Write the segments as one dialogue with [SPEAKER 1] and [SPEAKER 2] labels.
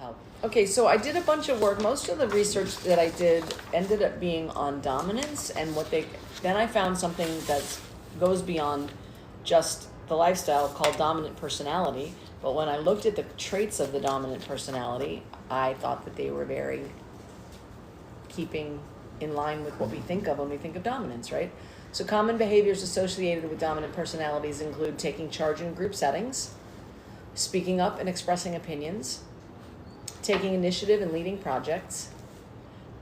[SPEAKER 1] help. Okay, so I did a bunch of work. Most of the research that I did ended up being on dominance, and then I found something that goes beyond just the lifestyle called dominant personality. But when I looked at the traits of the dominant personality, I thought that they were very keeping in line with what we think of when we think of dominance, right? So common behaviors associated with dominant personalities include taking charge in group settings, speaking up and expressing opinions, taking initiative and leading projects,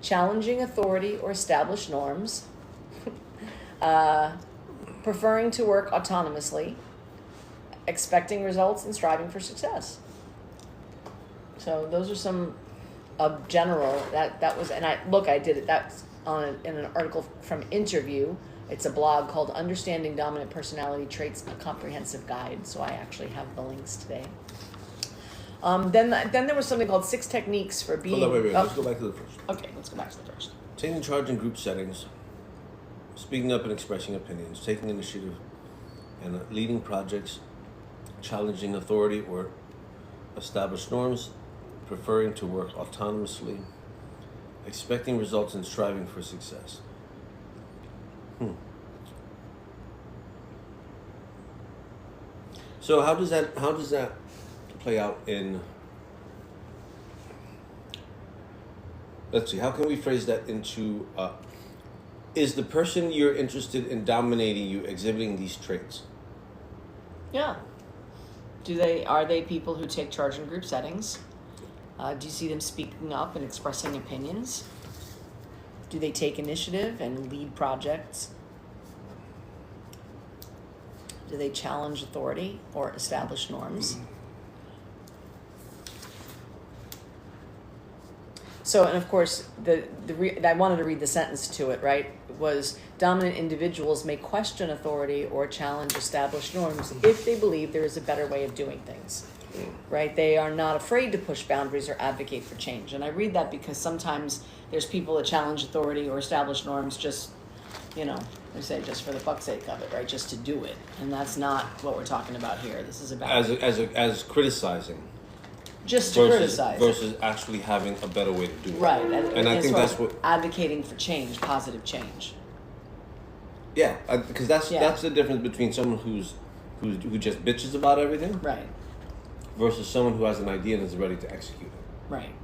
[SPEAKER 1] challenging authority or established norms, preferring to work autonomously, expecting results and striving for success. So those are some of general, that was, and I did it, that's in an article from Interview. It's a blog called Understanding Dominant Personality Traits, a Comprehensive Guide. So I actually have the links today. Then there was something called 6 Techniques for Being...
[SPEAKER 2] Hold on, wait. Let's go back to the first.
[SPEAKER 1] Okay, let's go back to the first.
[SPEAKER 2] Taking charge in group settings, speaking up and expressing opinions, taking initiative and leading projects, challenging authority or established norms, preferring to work autonomously, expecting results and striving for success. So how does that play out in, let's see, how can we phrase that into, is the person you're interested in dominating you exhibiting these traits?
[SPEAKER 1] Yeah. Are they people who take charge in group settings? Do you see them speaking up and expressing opinions? Do they take initiative and lead projects? Do they challenge authority or establish norms? So, and of course, I wanted to read the sentence to it, right? It was, dominant individuals may question authority or challenge established norms if they believe there is a better way of doing things, right? They are not afraid to push boundaries or advocate for change. And I read that because sometimes there's people that challenge authority or establish norms just, they say just for the fuck's sake of it, right? Just to do it. And that's not what we're talking about here. This is about...
[SPEAKER 2] As criticizing.
[SPEAKER 1] Just to criticize.
[SPEAKER 2] Versus actually having a better way to do it.
[SPEAKER 1] Right.
[SPEAKER 2] And I think that's what...
[SPEAKER 1] Advocating for change, positive change.
[SPEAKER 2] Yeah, because that's the difference between someone who just bitches about everything.
[SPEAKER 1] Right.
[SPEAKER 2] Versus someone who has an idea and is ready to execute it.
[SPEAKER 1] Right.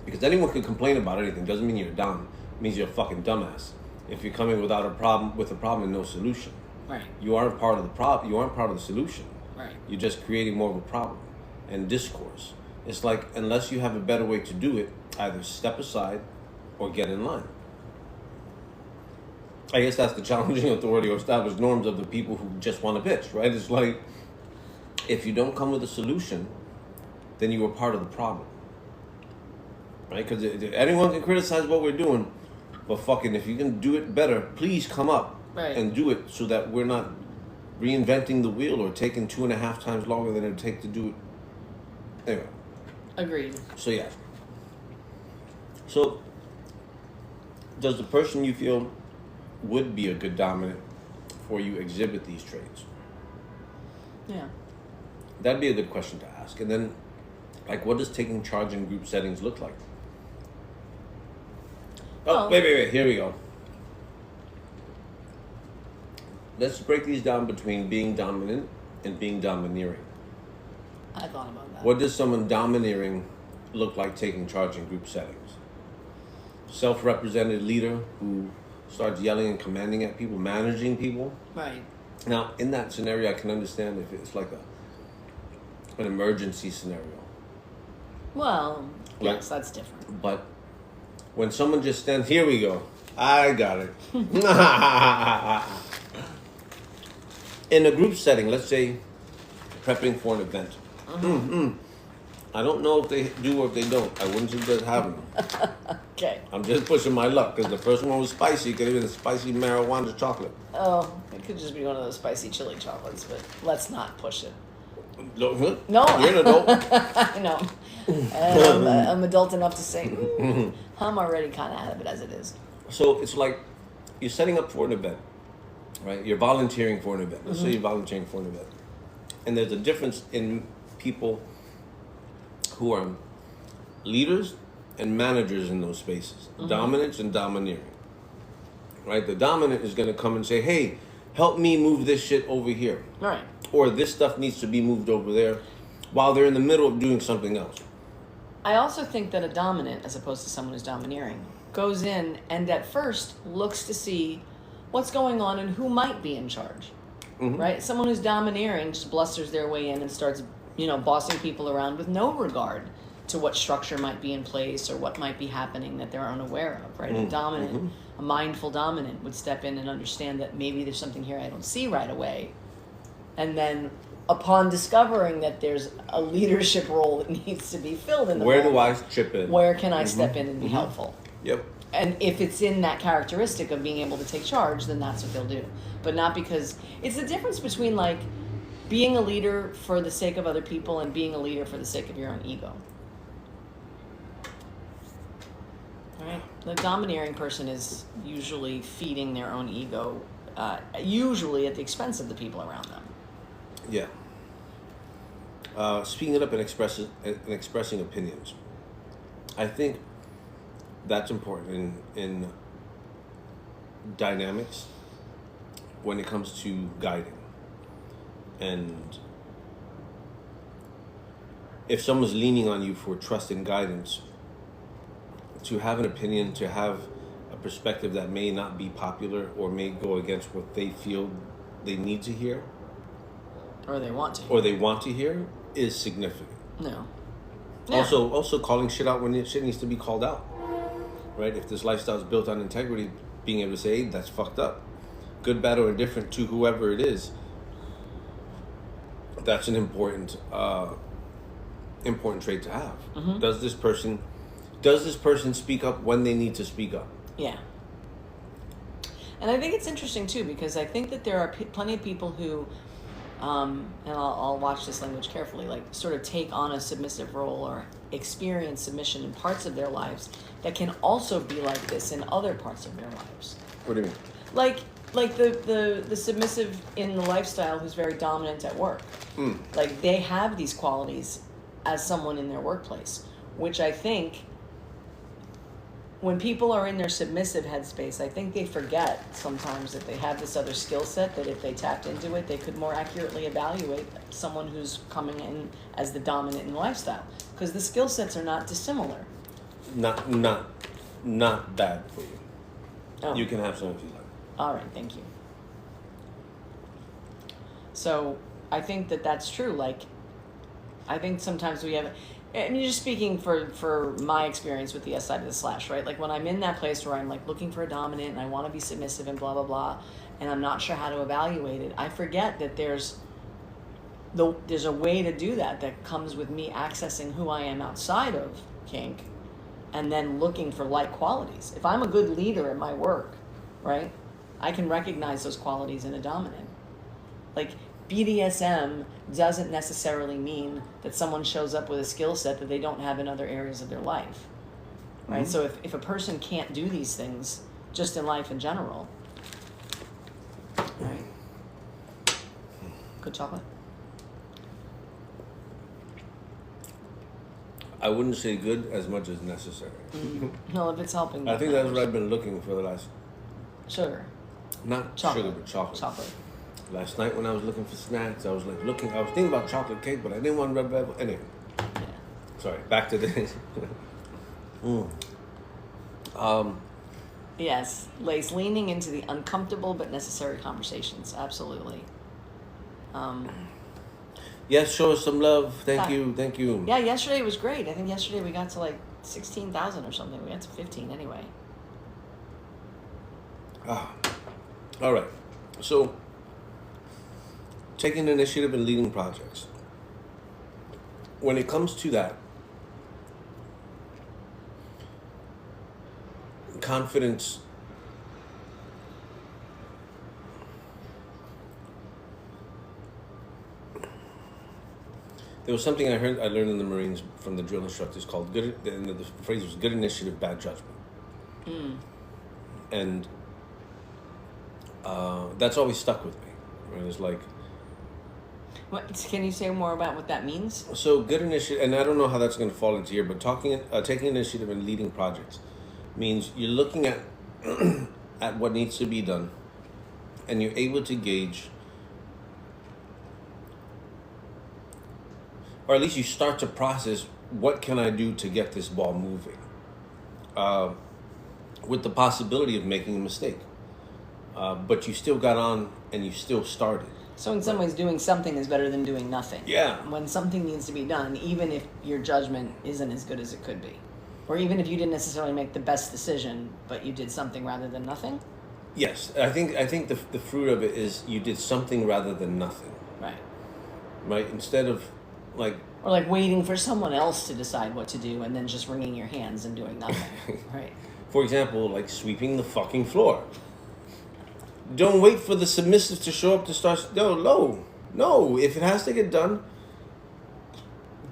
[SPEAKER 2] Because anyone can complain about anything. Doesn't mean you're dumb. It means you're a fucking dumbass. If you're coming with a problem and no solution.
[SPEAKER 1] Right.
[SPEAKER 2] You aren't part of the problem. You aren't part of the solution.
[SPEAKER 1] Right.
[SPEAKER 2] You're just creating more of a problem and discourse. It's like, unless you have a better way to do it, either step aside or get in line. I guess that's the challenging authority or established norms of the people who just want to bitch, right? It's like, if you don't come with a solution, then you are part of the problem. Right? Because anyone can criticize what we're doing, but fucking if you can do it better, please come up and do it so that we're not reinventing the wheel or taking 2.5 times longer than it would take to do it. Anyway.
[SPEAKER 1] Agreed.
[SPEAKER 2] So yeah. So does the person you feel would be a good dominant for you exhibit these traits?
[SPEAKER 1] Yeah.
[SPEAKER 2] That'd be a good question to ask. And then, like, what does taking charge in group settings look like? Oh, wait. Here we go. Let's break these down between being dominant and being domineering.
[SPEAKER 1] I thought about that.
[SPEAKER 2] What does someone domineering look like taking charge in group settings? Self-represented leader who starts yelling and commanding at people, managing people.
[SPEAKER 1] Right.
[SPEAKER 2] Now, in that scenario, I can understand if it's like an emergency scenario.
[SPEAKER 1] Well, yes, that's different.
[SPEAKER 2] But when someone just stands, here we go. I got it. In a group setting, let's say prepping for an event. I don't know if they do or if they don't. I wouldn't suggest having them.
[SPEAKER 1] Okay.
[SPEAKER 2] I'm just pushing my luck because the first one was spicy. It could have been a spicy marijuana chocolate.
[SPEAKER 1] Oh, it could just be one of those spicy chili chocolates, but let's not push it.
[SPEAKER 2] No.
[SPEAKER 1] No.
[SPEAKER 2] You're an adult.
[SPEAKER 1] I know. I'm adult enough to say, I'm already kind of out of it as it is.
[SPEAKER 2] So it's like you're setting up for an event, right? You're volunteering for an event. Let's say you're volunteering for an event. And there's a difference in people who are leaders and managers in those spaces, dominants and domineering. Right? The dominant is going to come and say, hey, help me move this shit over here.
[SPEAKER 1] Right.
[SPEAKER 2] Or this stuff needs to be moved over there, while they're in the middle of doing something else.
[SPEAKER 1] I also think that a dominant, as opposed to someone who's domineering, goes in and at first looks to see what's going on and who might be in charge. Right? Someone who's domineering just blusters their way in and starts, bossing people around with no regard to what structure might be in place or what might be happening that they're unaware of, right? A dominant, a mindful dominant would step in and understand that maybe there's something here I don't see right away. And then upon discovering that there's a leadership role that needs to be filled in the
[SPEAKER 2] Where do
[SPEAKER 1] moment,
[SPEAKER 2] I chip in?
[SPEAKER 1] where can I step in and be helpful?
[SPEAKER 2] Yep.
[SPEAKER 1] And if it's in that characteristic of being able to take charge, then that's what they'll do. But not because it's the difference between like being a leader for the sake of other people and being a leader for the sake of your own ego. Right? The domineering person is usually feeding their own ego, usually at the expense of the people around them.
[SPEAKER 2] Yeah. Speaking it up and expressing opinions. I think that's important in dynamics when it comes to guiding. And if someone's leaning on you for trust and guidance, to have an opinion, to have a perspective that may not be popular or may go against what they feel they need to hear,
[SPEAKER 1] Or they want to.
[SPEAKER 2] or they want to hear, is significant.
[SPEAKER 1] No. Yeah.
[SPEAKER 2] Also calling shit out when shit needs to be called out. Right? If this lifestyle is built on integrity, being able to say, hey, that's fucked up. Good, bad, or indifferent to whoever it is. That's an important trait to have. Does this person speak up when they need to speak up?
[SPEAKER 1] Yeah. And I think it's interesting too, because I think that there are plenty of people who, and I'll watch this language carefully, like sort of take on a submissive role or experience submission in parts of their lives that can also be like this in other parts of their lives.
[SPEAKER 2] What do you mean?
[SPEAKER 1] Like the submissive in the lifestyle who's very dominant at work. Like they have these qualities as someone in their workplace, which I think when people are in their submissive headspace, I think they forget sometimes that they have this other skill set that if they tapped into it, they could more accurately evaluate someone who's coming in as the dominant in the lifestyle. Because the skill sets are not dissimilar.
[SPEAKER 2] Not bad for you.
[SPEAKER 1] Oh.
[SPEAKER 2] You can have some if you like.
[SPEAKER 1] All right, thank you. So I think that that's true. Like, I think sometimes we have, and you're just speaking for my experience with the S side of the slash, right? Like when I'm in that place where I'm like looking for a dominant and I want to be submissive and blah, blah, blah, and I'm not sure how to evaluate it, I forget that there's a way to do that comes with me accessing who I am outside of kink and then looking for like qualities. If I'm a good leader in my work, right, I can recognize those qualities in a dominant. Like BDSM doesn't necessarily mean that someone shows up with a skill set that they don't have in other areas of their life, right? So if a person can't do these things just in life in general, right? Good chocolate.
[SPEAKER 2] I wouldn't say good as much as necessary.
[SPEAKER 1] Well, if it's helping.
[SPEAKER 2] I think that's what I've been looking for the last...
[SPEAKER 1] Sugar.
[SPEAKER 2] Not
[SPEAKER 1] Chocolate.
[SPEAKER 2] sugar, but chocolate.
[SPEAKER 1] Chocolate.
[SPEAKER 2] Last night when I was looking for snacks, I was thinking about chocolate cake, but I didn't want red velvet. Anyway.
[SPEAKER 1] Yeah.
[SPEAKER 2] Sorry, back to this.
[SPEAKER 1] Yes, Lace, leaning into the uncomfortable but necessary conversations. Absolutely.
[SPEAKER 2] Yes, show us some love. Thank
[SPEAKER 1] Yeah.
[SPEAKER 2] you.
[SPEAKER 1] Yeah, yesterday was great. I think yesterday we got to like 16,000 or something. We got to 15 anyway.
[SPEAKER 2] All right. So, taking initiative and leading projects. When it comes to that, confidence there was something I learned in the Marines from the drill instructors called good, and the phrase was good initiative, bad judgment. And that's always stuck with me. Right? It's like,
[SPEAKER 1] Can you say more about what that means?
[SPEAKER 2] So good initiative, and I don't know how that's going to fall into here, but taking initiative and leading projects means you're looking at at what needs to be done, and you're able to gauge, or at least you start to process, what can I do to get this ball moving, with the possibility of making a mistake, but you still got on and you still started.
[SPEAKER 1] So in some ways, doing something is better than doing nothing.
[SPEAKER 2] Yeah.
[SPEAKER 1] When something needs to be done, even if your judgment isn't as good as it could be, or even if you didn't necessarily make the best decision, but you did something rather than nothing.
[SPEAKER 2] Yes, I think the fruit of it is you did something rather than nothing.
[SPEAKER 1] Right.
[SPEAKER 2] Right. Instead of like.
[SPEAKER 1] Or like waiting for someone else to decide what to do and then just wringing your hands and doing nothing. Right.
[SPEAKER 2] For example, like sweeping the fucking floor. Don't wait for the submissive to show up to start. No. If it has to get done,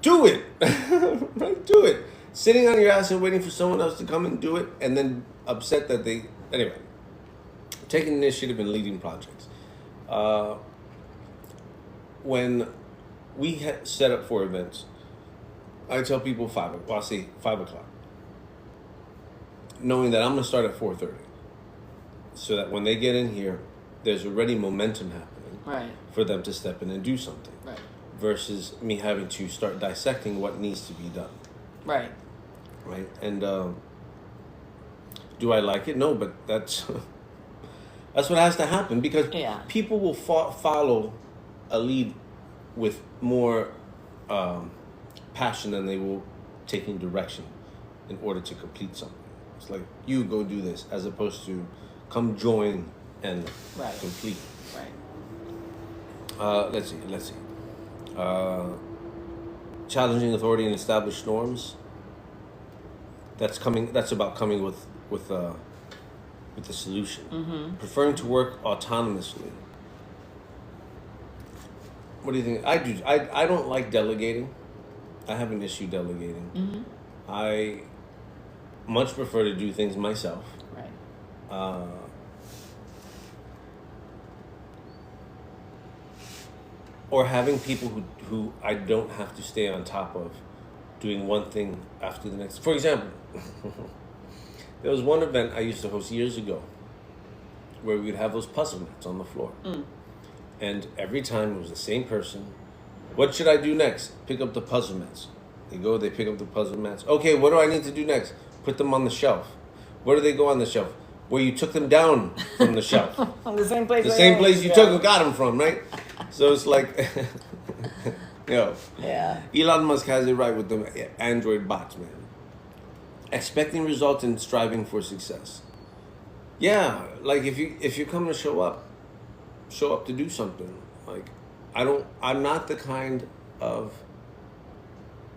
[SPEAKER 2] do it. Right? Do it. Sitting on your ass and waiting for someone else to come and do it, and then upset that they. Anyway, taking initiative and leading projects. When we set up for events, I tell people 5 o'clock, knowing that I'm going to start at 4:30. So that when they get in here, there's already momentum happening,
[SPEAKER 1] right,
[SPEAKER 2] for them to step in and do something,
[SPEAKER 1] right,
[SPEAKER 2] versus me having to start dissecting what needs to be done.
[SPEAKER 1] Right.
[SPEAKER 2] Right. And do I like it? No, but that's what has to happen, because people will follow a lead with more passion than they will taking direction in order to complete something. It's like, you go do this, as opposed to come join and complete.
[SPEAKER 1] Right.
[SPEAKER 2] Let's see. Challenging authority and established norms. That's about coming with the solution.
[SPEAKER 1] Mm-hmm.
[SPEAKER 2] Preferring to work autonomously. What do you think? I don't like delegating. I have an issue delegating.
[SPEAKER 1] Mm-hmm.
[SPEAKER 2] I much prefer to do things myself.
[SPEAKER 1] Right.
[SPEAKER 2] Or having people who I don't have to stay on top of, doing one thing after the next. For example, there was one event I used to host years ago where we would have those puzzle mats on the floor.
[SPEAKER 1] Mm.
[SPEAKER 2] And every time it was the same person. What should I do next? Pick up the puzzle mats. They pick up the puzzle mats. Okay, what do I need to do next? Put them on the shelf. Where do they go on the shelf? Where you took them down from the shelf.
[SPEAKER 1] The same place.
[SPEAKER 2] The same place you got them from, right? So it's like,
[SPEAKER 1] Yeah.
[SPEAKER 2] Elon Musk has it right with the Android bots, man. Expecting results and striving for success. Yeah, like if you come to show up to do something. Like, I'm not the kind of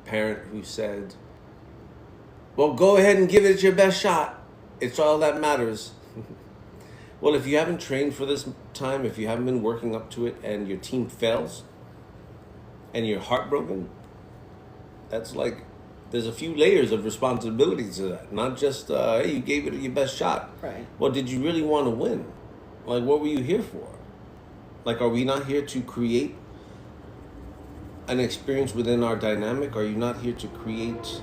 [SPEAKER 2] parent who said, well, go ahead and give it your best shot. It's all that matters. Well, if you haven't trained for this time, if you haven't been working up to it, and your team fails, and you're heartbroken, that's like, there's a few layers of responsibility to that. Not just, hey, you gave it your best shot.
[SPEAKER 1] Right.
[SPEAKER 2] Well, did you really want to win? Like, what were you here for? Like, are we not here to create an experience within our dynamic? Are you not here to create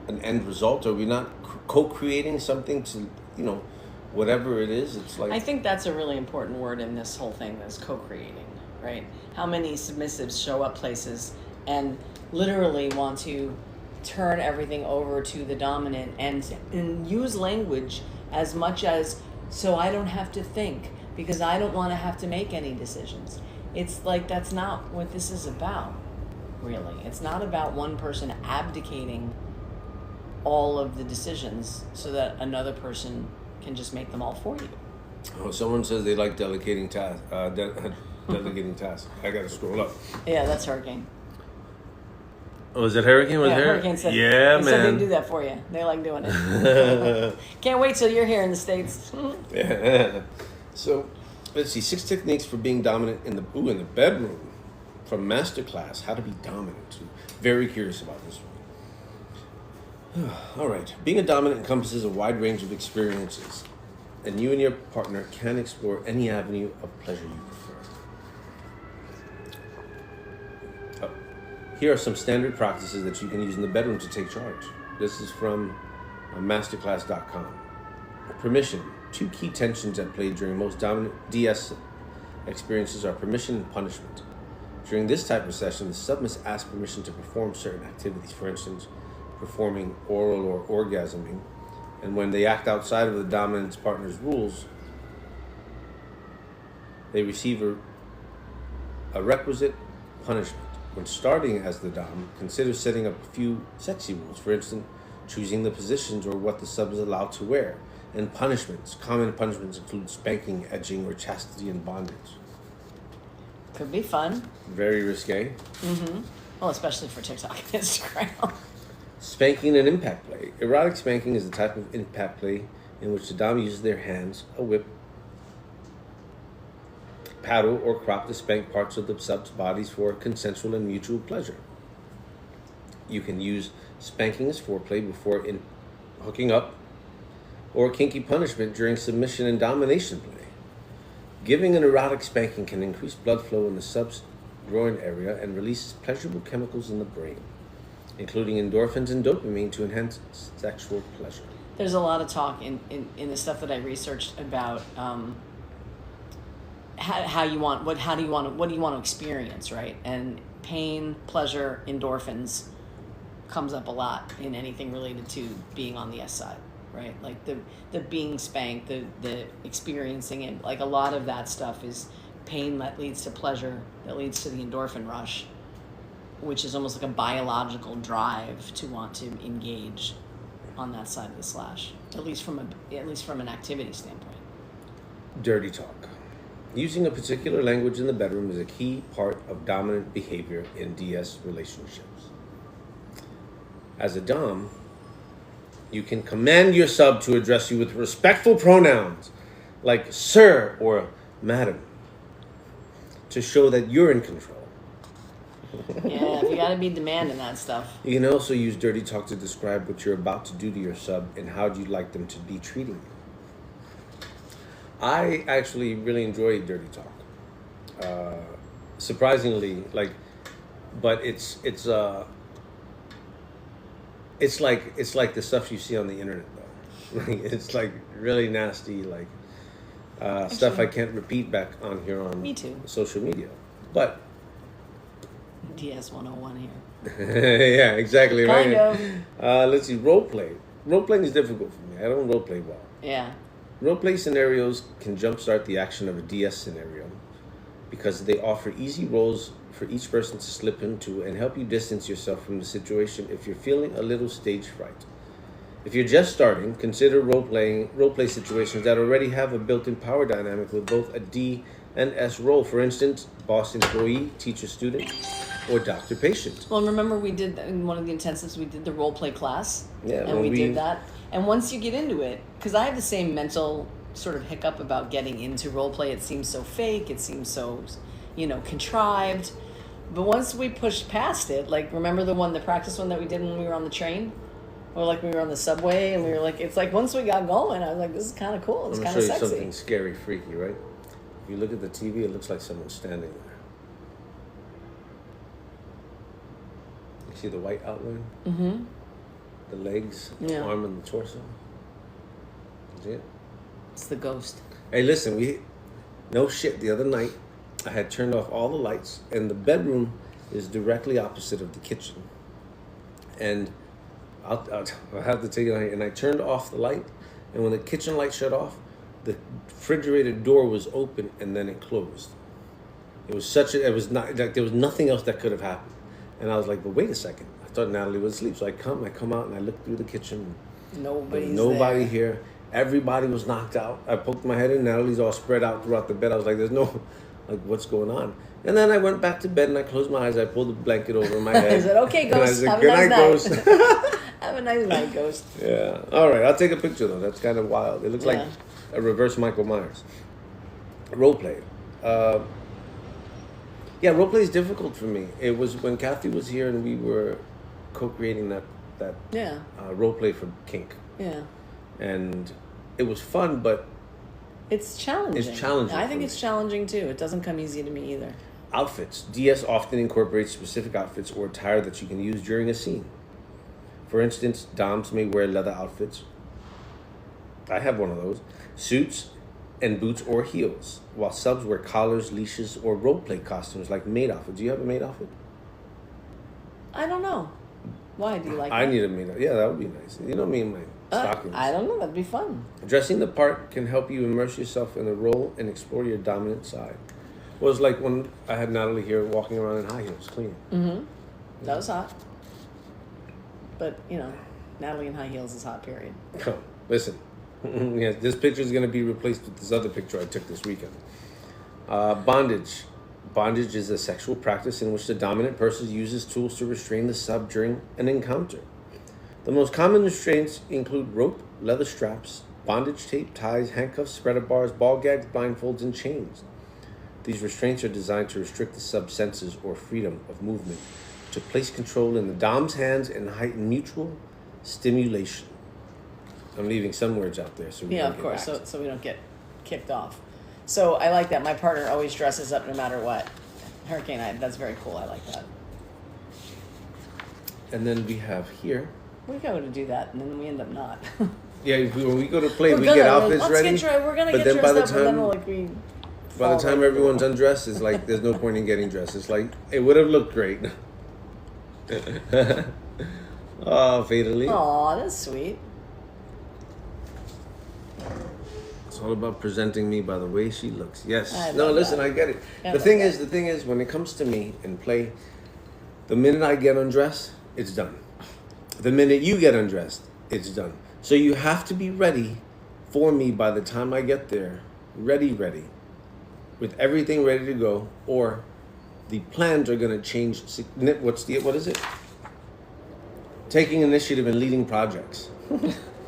[SPEAKER 2] an end result? Are we not co-creating something to, whatever it is? It's like,
[SPEAKER 1] I think that's a really important word in this whole thing, is co-creating, right? How many submissives show up places and literally want to turn everything over to the dominant and use language as much as, so I don't have to think, because I don't want to have to make any decisions. It's like, that's not what this is about, really. It's not about one person abdicating all of the decisions so that another person can just make them all for you.
[SPEAKER 2] Oh, someone says they like delegating tasks. Delegating tasks. I gotta scroll up.
[SPEAKER 1] Yeah, that's Hurricane.
[SPEAKER 2] Oh, is it Hurricane?
[SPEAKER 1] Hurricane said,
[SPEAKER 2] man.
[SPEAKER 1] Said they do that for you. They like doing it. Can't wait till you're here in the States.
[SPEAKER 2] Yeah. So, let's see. 6 techniques for being dominant in the bedroom, from Masterclass, How to Be Dominant. Very curious about this one. All right. Being a dominant encompasses a wide range of experiences, and you and your partner can explore any avenue of pleasure you prefer. Here are some standard practices that you can use in the bedroom to take charge. This is from masterclass.com. Permission. 2 key tensions at play during most dominant DS experiences are permission and punishment. During this type of session, the submissive asks permission to perform certain activities, for instance, performing oral or orgasming, and when they act outside of the dominant partner's rules, they receive a requisite punishment. When starting as the dom, consider setting up a few sexy rules, for instance, choosing the positions or what the sub is allowed to wear. And punishments. Common punishments include spanking, edging, or chastity and bondage.
[SPEAKER 1] Could be fun.
[SPEAKER 2] Very risque.
[SPEAKER 1] Well, especially for TikTok and Instagram.
[SPEAKER 2] Spanking and impact play. Erotic spanking is a type of impact play in which the dom uses their hands, a whip, paddle, or crop to spank parts of the sub's bodies for consensual and mutual pleasure. You can use spanking as foreplay before hooking up, or kinky punishment during submission and domination play. Giving an erotic spanking can increase blood flow in the sub's groin area and release pleasurable chemicals in the brain, including endorphins and dopamine to enhance sexual pleasure.
[SPEAKER 1] There's a lot of talk in the stuff that I researched about how do you want to experience, right? And pain, pleasure, endorphins comes up a lot in anything related to being on the S side. Right, like the being spanked, the experiencing it, like a lot of that stuff is pain that leads to pleasure, that leads to the endorphin rush, which is almost like a biological drive to want to engage on that side of the slash, at least from an activity standpoint.
[SPEAKER 2] Dirty talk. Using a particular language in the bedroom is a key part of dominant behavior in DS relationships. As a dom, you can command your sub to address you with respectful pronouns like sir or madam to show that you're in control.
[SPEAKER 1] Yeah, you gotta be demanding that stuff.
[SPEAKER 2] You can also use dirty talk to describe what you're about to do to your sub and how you'd like them to be treating you. I actually really enjoy dirty talk. Surprisingly, but it's like the stuff you see on the internet though. It's like really nasty, stuff I can't repeat back on here on
[SPEAKER 1] Me too.
[SPEAKER 2] social media. But
[SPEAKER 1] DS 101 here.
[SPEAKER 2] yeah, exactly,
[SPEAKER 1] Kind
[SPEAKER 2] right.
[SPEAKER 1] of.
[SPEAKER 2] Let's see, role play. Role playing is difficult for me. I don't role play well.
[SPEAKER 1] Yeah.
[SPEAKER 2] Role play scenarios can jumpstart the action of a DS scenario because they offer easy roles for each person to slip into and help you distance yourself from the situation if you're feeling a little stage fright. If you're just starting, consider role play situations that already have a built-in power dynamic with both a D and S role. For instance, boss employee, teacher student, or doctor patient.
[SPEAKER 1] Well, remember we did in one of the intensives, we did the role play class.
[SPEAKER 2] Yeah,
[SPEAKER 1] and we did that. And once you get into it, because I have the same mental sort of hiccup about getting into role play. It seems so fake. It seems so, contrived. But once we pushed past it, like, remember the practice one that we did when we were on the train? Or like we were on the subway and we were like, it's like once we got going, I was like, this is kind of cool. It's kind of sexy.
[SPEAKER 2] I'm going to show you something scary, freaky, right? If you look at the TV, it looks like someone's standing there. You see the white outline?
[SPEAKER 1] Mm-hmm.
[SPEAKER 2] The legs, the arm, and the torso. See it?
[SPEAKER 1] It's the ghost.
[SPEAKER 2] Hey, listen, no shit. The other night, I had turned off all the lights, and the bedroom is directly opposite of the kitchen. And I'll have to take it on here. And I turned off the light, and when the kitchen light shut off, the refrigerator door was open, and then it closed. It was not like there was nothing else that could have happened. And I was like, but wait a second. I thought Natalie was asleep, so I come out, and I look through the kitchen. Nobody here. Everybody was knocked out. I poked my head in. Natalie's all spread out throughout the bed. I was like, what's going on? And then I went back to bed and I closed my eyes. I pulled the blanket over my head.
[SPEAKER 1] I said, okay, ghost, have a nice night. Have a nice night, ghost.
[SPEAKER 2] Yeah. All right, I'll take a picture though. That's kind of wild. It looks like a reverse Michael Myers. Role play. Role play is difficult for me. It was when Kathy was here and we were co-creating that role play for Kink. Yeah. And it was fun, but
[SPEAKER 1] it's challenging.
[SPEAKER 2] It's challenging.
[SPEAKER 1] I think it's challenging too. It doesn't come easy to me either.
[SPEAKER 2] Outfits. DS often incorporates specific outfits or attire that you can use during a scene. For instance, doms may wear leather outfits. I have one of those. Suits and boots or heels, while subs wear collars, leashes, or role-play costumes like maid outfit. Do you have a maid outfit?
[SPEAKER 1] I don't know. Why? Do you like
[SPEAKER 2] I
[SPEAKER 1] that?
[SPEAKER 2] need a maid outfit. Yeah, that would be nice. You know me and my stockings.
[SPEAKER 1] I don't know. That'd be fun.
[SPEAKER 2] Dressing the part can help you immerse yourself in the role and explore your dominant side. Well, it was like when I had Natalie here walking around in high heels, clean.
[SPEAKER 1] Mm-hmm. That was hot. But, you know, Natalie in high heels is hot, period.
[SPEAKER 2] Oh, listen. Yeah, this picture is going to be replaced with this other picture I took this weekend. Bondage. Bondage is a sexual practice in which the dominant person uses tools to restrain the sub during an encounter. The most common restraints include rope, leather straps, bondage tape, ties, handcuffs, spreader bars, ball gags, blindfolds, and chains. These restraints are designed to restrict the sub's senses or freedom of movement, to place control in the dom's hands and heighten mutual stimulation. I'm leaving some words out there so we
[SPEAKER 1] Yeah,
[SPEAKER 2] don't
[SPEAKER 1] of
[SPEAKER 2] get
[SPEAKER 1] course,
[SPEAKER 2] back.
[SPEAKER 1] so we don't get kicked off. So I like that. My partner always dresses up no matter what. Hurricane, that's very cool. I like that.
[SPEAKER 2] And then we have here.
[SPEAKER 1] We go to do that, and then we end up not.
[SPEAKER 2] Yeah, when we go to play, we
[SPEAKER 1] We're
[SPEAKER 2] get
[SPEAKER 1] gonna-
[SPEAKER 2] outfits
[SPEAKER 1] let's
[SPEAKER 2] ready.
[SPEAKER 1] We're gonna
[SPEAKER 2] but
[SPEAKER 1] get
[SPEAKER 2] then by
[SPEAKER 1] dressed
[SPEAKER 2] the
[SPEAKER 1] up, and then
[SPEAKER 2] time-
[SPEAKER 1] we'll like we.
[SPEAKER 2] By the
[SPEAKER 1] fall
[SPEAKER 2] time
[SPEAKER 1] right
[SPEAKER 2] everyone's
[SPEAKER 1] through.
[SPEAKER 2] undressed, it's like there's no point in getting dressed. It's like it would have looked great. Oh, fatally.
[SPEAKER 1] Aw, that's sweet.
[SPEAKER 2] It's all about presenting me by the way she looks. Yes.
[SPEAKER 1] I
[SPEAKER 2] No,
[SPEAKER 1] love
[SPEAKER 2] listen,
[SPEAKER 1] that.
[SPEAKER 2] I get it.
[SPEAKER 1] I
[SPEAKER 2] The
[SPEAKER 1] love
[SPEAKER 2] thing
[SPEAKER 1] that.
[SPEAKER 2] is, when it comes to me and play, the minute I get undressed, it's done. The minute you get undressed, it's done. So you have to be ready for me by the time I get there. Ready, with everything ready to go, or the plans are going to change. What is it? Taking initiative and leading projects.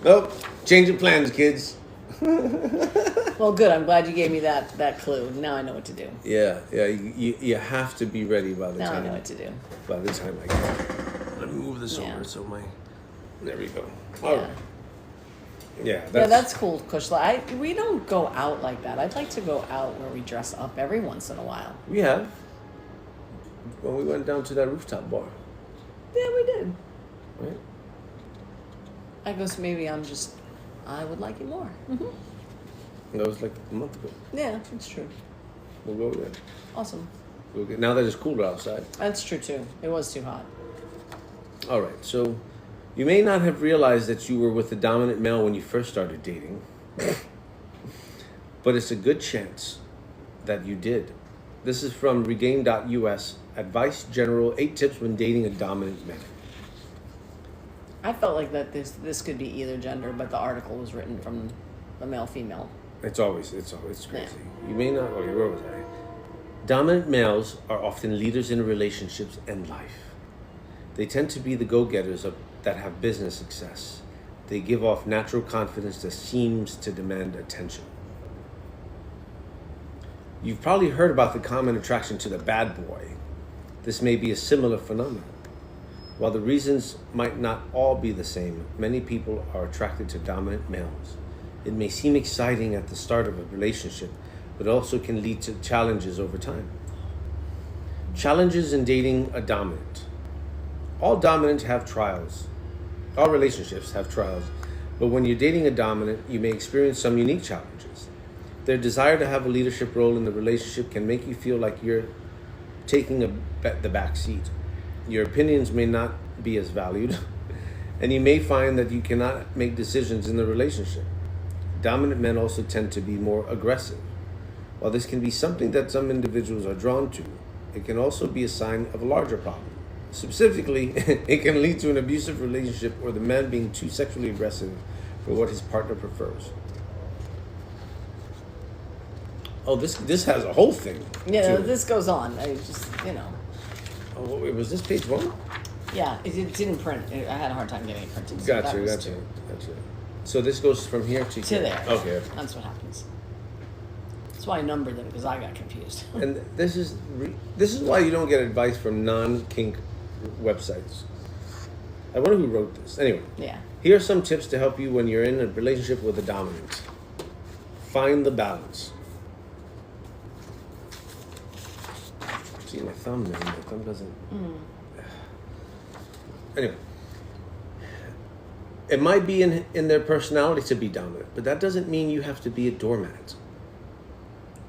[SPEAKER 2] Nope, changing plans, kids.
[SPEAKER 1] Well, good. I'm glad you gave me that clue. Now I know what to do.
[SPEAKER 2] Yeah. You have to be ready by the
[SPEAKER 1] Now I
[SPEAKER 2] time.
[SPEAKER 1] know what to do.
[SPEAKER 2] By the time I get. Let me move this
[SPEAKER 1] Yeah.
[SPEAKER 2] over so my. There we go. All
[SPEAKER 1] Yeah.
[SPEAKER 2] right. Yeah,
[SPEAKER 1] Yeah, that's cool, Kushla. We don't go out like that. I'd like to go out where we dress up every once in a while.
[SPEAKER 2] We have. When we went down to that rooftop bar,
[SPEAKER 1] Yeah, we did.
[SPEAKER 2] right?
[SPEAKER 1] I guess maybe I would like it more. Mm-hmm.
[SPEAKER 2] That was like a month ago.
[SPEAKER 1] Yeah, it's true.
[SPEAKER 2] We'll go there.
[SPEAKER 1] Awesome.
[SPEAKER 2] Now that it's cooler outside.
[SPEAKER 1] That's true too. It was too hot.
[SPEAKER 2] All right, so you may not have realized that you were with a dominant male when you first started dating, but it's a good chance that you did. This is from Regain.us, Advice General, 8 Tips When Dating a Dominant Man.
[SPEAKER 1] I felt like that this could be either gender, but the article was written from the male-female.
[SPEAKER 2] It's crazy. You may not, okay, where was I? Dominant males are often leaders in relationships and life. They tend to be the go-getters that have business success. They give off natural confidence that seems to demand attention. You've probably heard about the common attraction to the bad boy. This may be a similar phenomenon. While the reasons might not all be the same, many people are attracted to dominant males. It may seem exciting at the start of a relationship, but also can lead to challenges over time. Challenges in dating a dominant. All dominants have trials. All relationships have trials, but when you're dating a dominant, you may experience some unique challenges. Their desire to have a leadership role in the relationship can make you feel like you're taking the back seat. Your opinions may not be as valued, and you may find that you cannot make decisions in the relationship. Dominant men also tend to be more aggressive. While this can be something that some individuals are drawn to, it can also be a sign of a larger problem. Specifically, it can lead to an abusive relationship or the man being too sexually aggressive for what his partner prefers. Oh, this has a whole thing.
[SPEAKER 1] Yeah,
[SPEAKER 2] to it.
[SPEAKER 1] this goes on. I just,
[SPEAKER 2] Oh, wait, was this page 1?
[SPEAKER 1] Yeah, it didn't print. I had a hard time getting it printed. So
[SPEAKER 2] Gotcha.
[SPEAKER 1] that was
[SPEAKER 2] Gotcha. So this goes from here to
[SPEAKER 1] To
[SPEAKER 2] here.
[SPEAKER 1] there.
[SPEAKER 2] Okay.
[SPEAKER 1] That's what happens. That's why I numbered them, because I got confused.
[SPEAKER 2] And this is why you don't get advice from non-kink websites. I wonder who wrote this. Anyway,
[SPEAKER 1] Yeah.
[SPEAKER 2] here are some tips to help you when you're in a relationship with a dominant. Find the balance. thumb, man. My thumb doesn't. Anyway, it might be in their personality to be dominant, but that doesn't mean you have to be a doormat.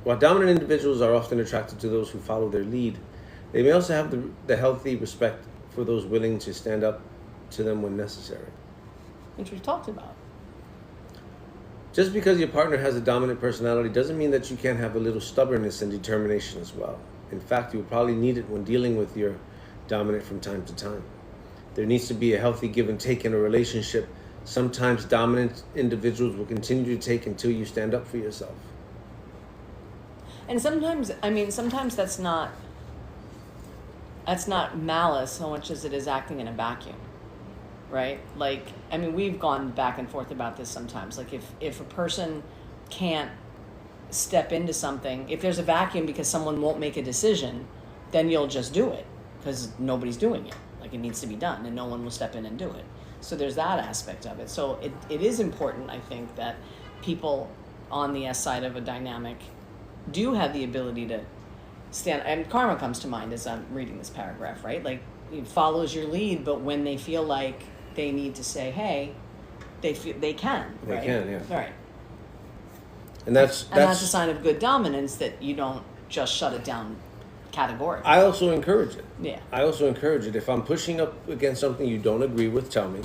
[SPEAKER 2] While dominant individuals are often attracted to those who follow their lead, they may also have the healthy respect for those willing to stand up to them when necessary.
[SPEAKER 1] Which we've talked about.
[SPEAKER 2] Just because your partner has a dominant personality doesn't mean that you can't have a little stubbornness and determination as well. In fact, you will probably need it when dealing with your dominant from time to time. There needs to be a healthy give and take in a relationship. Sometimes dominant individuals will continue to take until you stand up for yourself.
[SPEAKER 1] And sometimes that's not malice so much as it is acting in a vacuum, right? Like, I mean, we've gone back and forth about this sometimes. Like, if a person can't step into something, if there's a vacuum because someone won't make a decision, then you'll just do it because nobody's doing it. Like, it needs to be done and no one will step in and do it. So there's that aspect of it. So it is important, I think, that people on the S side of a dynamic do have the ability to stand, and karma comes to mind as I'm reading this paragraph, right? Like, it follows your lead, but when they feel like they need to say, hey, they can, right?
[SPEAKER 2] They can, yeah.
[SPEAKER 1] Right.
[SPEAKER 2] And that's
[SPEAKER 1] a sign of good dominance, that you don't just shut it down categorically.
[SPEAKER 2] I also encourage it.
[SPEAKER 1] Yeah.
[SPEAKER 2] I also encourage it. If I'm pushing up against something you don't agree with, tell me.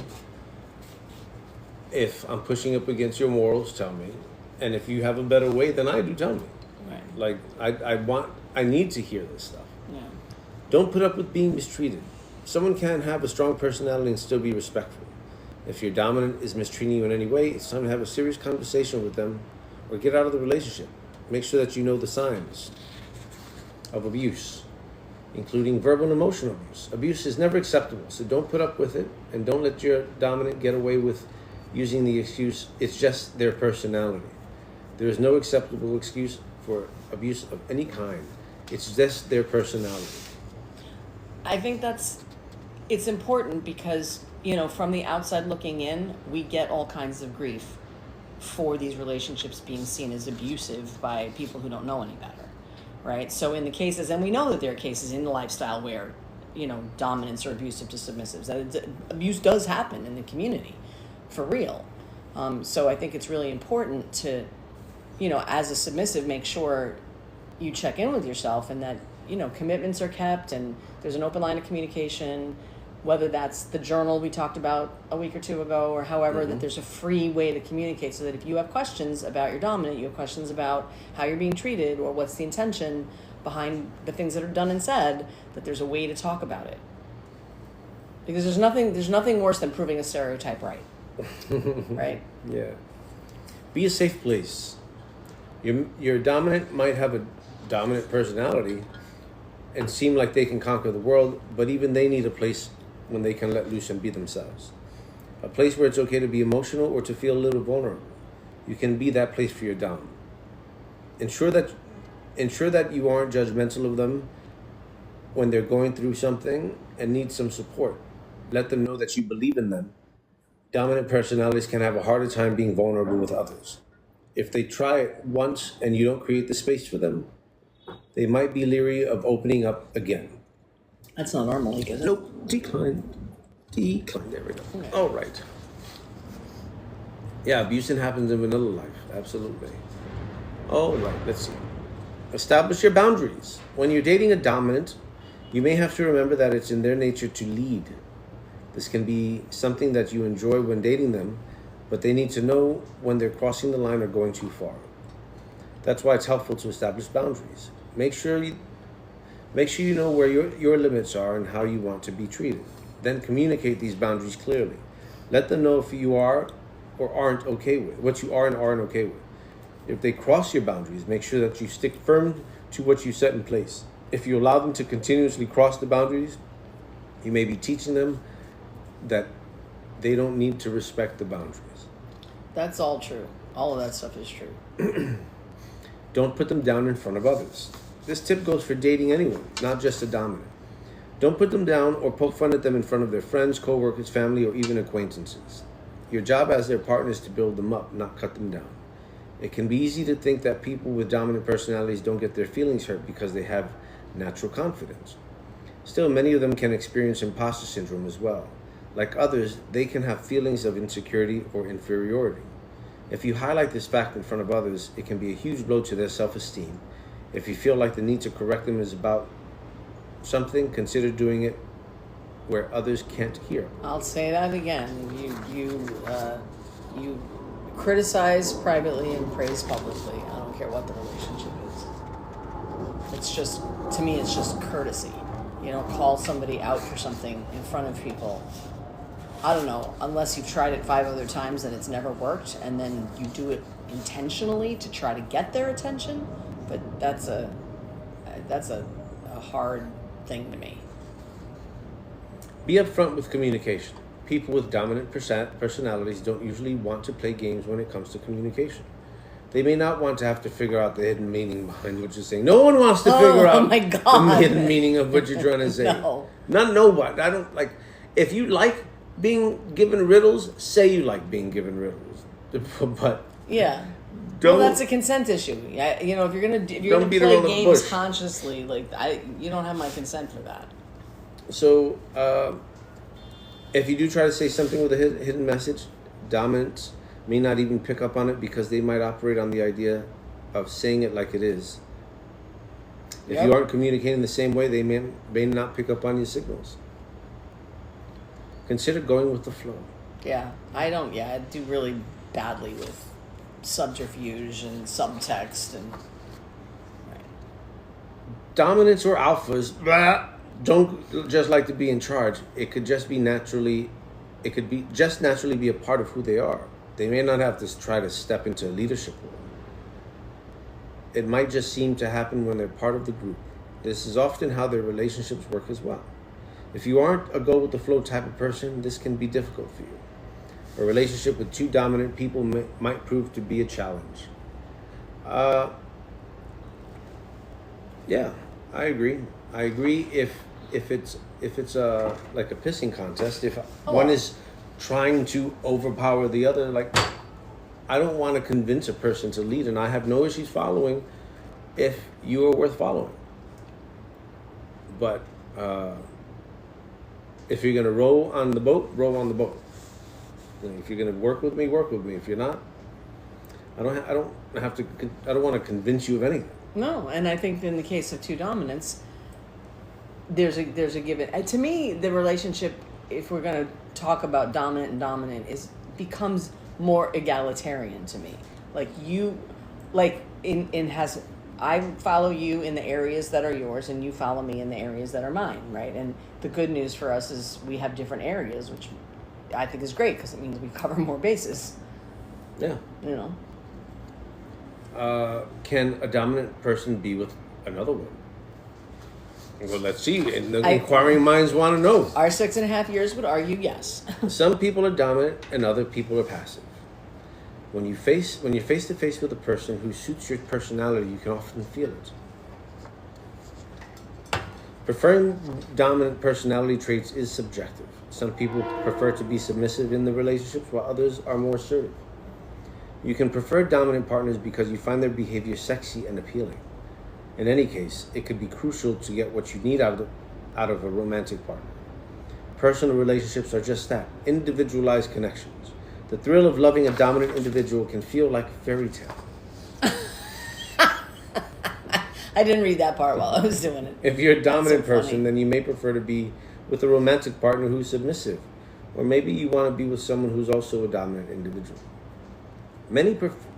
[SPEAKER 2] If I'm pushing up against your morals, tell me. And if you have a better way than I do, tell me.
[SPEAKER 1] Right.
[SPEAKER 2] Like, I need to hear this stuff.
[SPEAKER 1] Yeah.
[SPEAKER 2] Don't put up with being mistreated. Someone can have a strong personality and still be respectful. If your dominant is mistreating you in any way, it's time to have a serious conversation with them or get out of the relationship. Make sure that you know the signs of abuse, including verbal and emotional abuse. Abuse is never acceptable, so don't put up with it, and don't let your dominant get away with using the excuse, it's just their personality. There is no acceptable excuse for abuse of any kind. It's just their personality.
[SPEAKER 1] I think it's important because, from the outside looking in, we get all kinds of grief for these relationships being seen as abusive by people who don't know any better, right? So in the cases, and we know that there are cases in the lifestyle where, dominants are abusive to submissives. That abuse does happen in the community, for real. So I think it's really important to, as a submissive, make sure you check in with yourself and that, commitments are kept and there's an open line of communication, whether that's the journal we talked about a week or two ago or however, that there's a free way to communicate so that if you have questions about your dominant, you have questions about how you're being treated or what's the intention behind the things that are done and said, that there's a way to talk about it. Because there's nothing worse than proving a stereotype right. Right?
[SPEAKER 2] Yeah. Be a safe place. Your dominant might have a dominant personality and seem like they can conquer the world, but even they need a place when they can let loose and be themselves. A place where it's okay to be emotional or to feel a little vulnerable. You can be that place for your dom. Ensure that you aren't judgmental of them when they're going through something and need some support. Let them know that you believe in them. Dominant personalities can have a harder time being vulnerable with others. If they try it once and you don't create the space for them, they might be leery of opening up again.
[SPEAKER 1] That's not normal, is it?
[SPEAKER 2] Nope. Decline. There we go.
[SPEAKER 1] Okay.
[SPEAKER 2] All right. Yeah, abuse happens in vanilla life. Absolutely. All right, let's see. Establish your boundaries. When you're dating a dominant, you may have to remember that it's in their nature to lead. This can be something that you enjoy when dating them, but they need to know when they're crossing the line or going too far. That's why it's helpful to establish boundaries. Make sure you know where your limits are and how you want to be treated. Then communicate these boundaries clearly. Let them know if you are or aren't okay with what you are and aren't okay with. If they cross your boundaries, make sure that you stick firm to what you set in place. If you allow them to continuously cross the boundaries, you may be teaching them that they don't need to respect the boundaries.
[SPEAKER 1] That's all true. All of that stuff is true.
[SPEAKER 2] Don't put them down in front of others. This tip goes for dating anyone, not just a dominant. Don't put them down or poke fun at them in front of their friends, co-workers, family, or even acquaintances. Your job as their partner is to build them up, not cut them down. It can be easy to think that people with dominant personalities don't get their feelings hurt because they have natural confidence. Still, many of them can experience imposter syndrome as well. Like others, they can have feelings of insecurity or inferiority. If you highlight this fact in front of others, it can be a huge blow to their self-esteem. If you feel like the need to correct them is about something, consider doing it where others can't hear.
[SPEAKER 1] I'll say that again. You criticize privately and praise publicly. I don't care what the relationship is. It's just, to me, it's just courtesy. You don't call somebody out for something in front of people. I don't know, unless you've tried it 5 other times and it's never worked, and then you do it intentionally to try to get their attention. But that's a hard thing to me.
[SPEAKER 2] Be upfront with communication. People with dominant personalities don't usually want to play games when it comes to communication. They may not want to have to figure out the hidden meaning behind what you're saying. No one wants to figure out the hidden meaning of what you're trying to say.
[SPEAKER 1] No.
[SPEAKER 2] Not nobody. I don't like. If you like being given riddles, say you like being given riddles. But
[SPEAKER 1] yeah.
[SPEAKER 2] don't.
[SPEAKER 1] Well, that's a consent issue. You know, if you're gonna
[SPEAKER 2] beat
[SPEAKER 1] play
[SPEAKER 2] around the
[SPEAKER 1] games
[SPEAKER 2] bush.
[SPEAKER 1] consciously, you don't have my consent for that.
[SPEAKER 2] So, if you do try to say something with a hidden message, dominants may not even pick up on it because they might operate on the idea of saying it like it is. If you aren't communicating the same way, they may not pick up on your signals. Consider going with the flow.
[SPEAKER 1] Yeah, I do really badly with subterfuge and subtext and. Right.
[SPEAKER 2] Dominants or alphas don't just like to be in charge. It could just naturally be a part of who they are. They may not have to try to step into a leadership role. It might just seem to happen when they're part of the group. This is often how their relationships work as well. If you aren't a go-with-the-flow type of person, this can be difficult for you. A relationship with 2 dominant people might prove to be a challenge. Yeah, I agree. I agree if it's like a pissing contest, if one is trying to overpower the other, like, I don't want to convince a person to lead, and I have no issues following if you are worth following. But if you're gonna row on the boat, row on the boat. If you're gonna work with me, work with me. If you're not, I don't want to convince you of anything.
[SPEAKER 1] No, and I think in the case of 2 dominants, there's a given. To me, the relationship, if we're going to talk about dominant, becomes more egalitarian to me. I follow you in the areas that are yours, and you follow me in the areas that are mine, right? And the good news for us is we have different areas, which I think is great because it means we cover more bases.
[SPEAKER 2] Yeah.
[SPEAKER 1] You know.
[SPEAKER 2] Can a dominant person be with another one? Well, let's see. And the inquiring minds want to know.
[SPEAKER 1] Our 6.5 years would argue yes.
[SPEAKER 2] Some people are dominant and other people are passive. When you're face to face with a person who suits your personality, you can often feel it. Preferring dominant personality traits is subjective. Some people prefer to be submissive in the relationships, while others are more assertive. You can prefer dominant partners because you find their behavior sexy and appealing. In any case, it could be crucial to get what you need out of a romantic partner. Personal relationships are just that, individualized connections. The thrill of loving a dominant individual can feel like a fairy tale.
[SPEAKER 1] I didn't read that part while I was doing it.
[SPEAKER 2] If you're a dominant person, then you may prefer to be with a romantic partner who's submissive. Or maybe you want to be with someone who's also a dominant individual. Many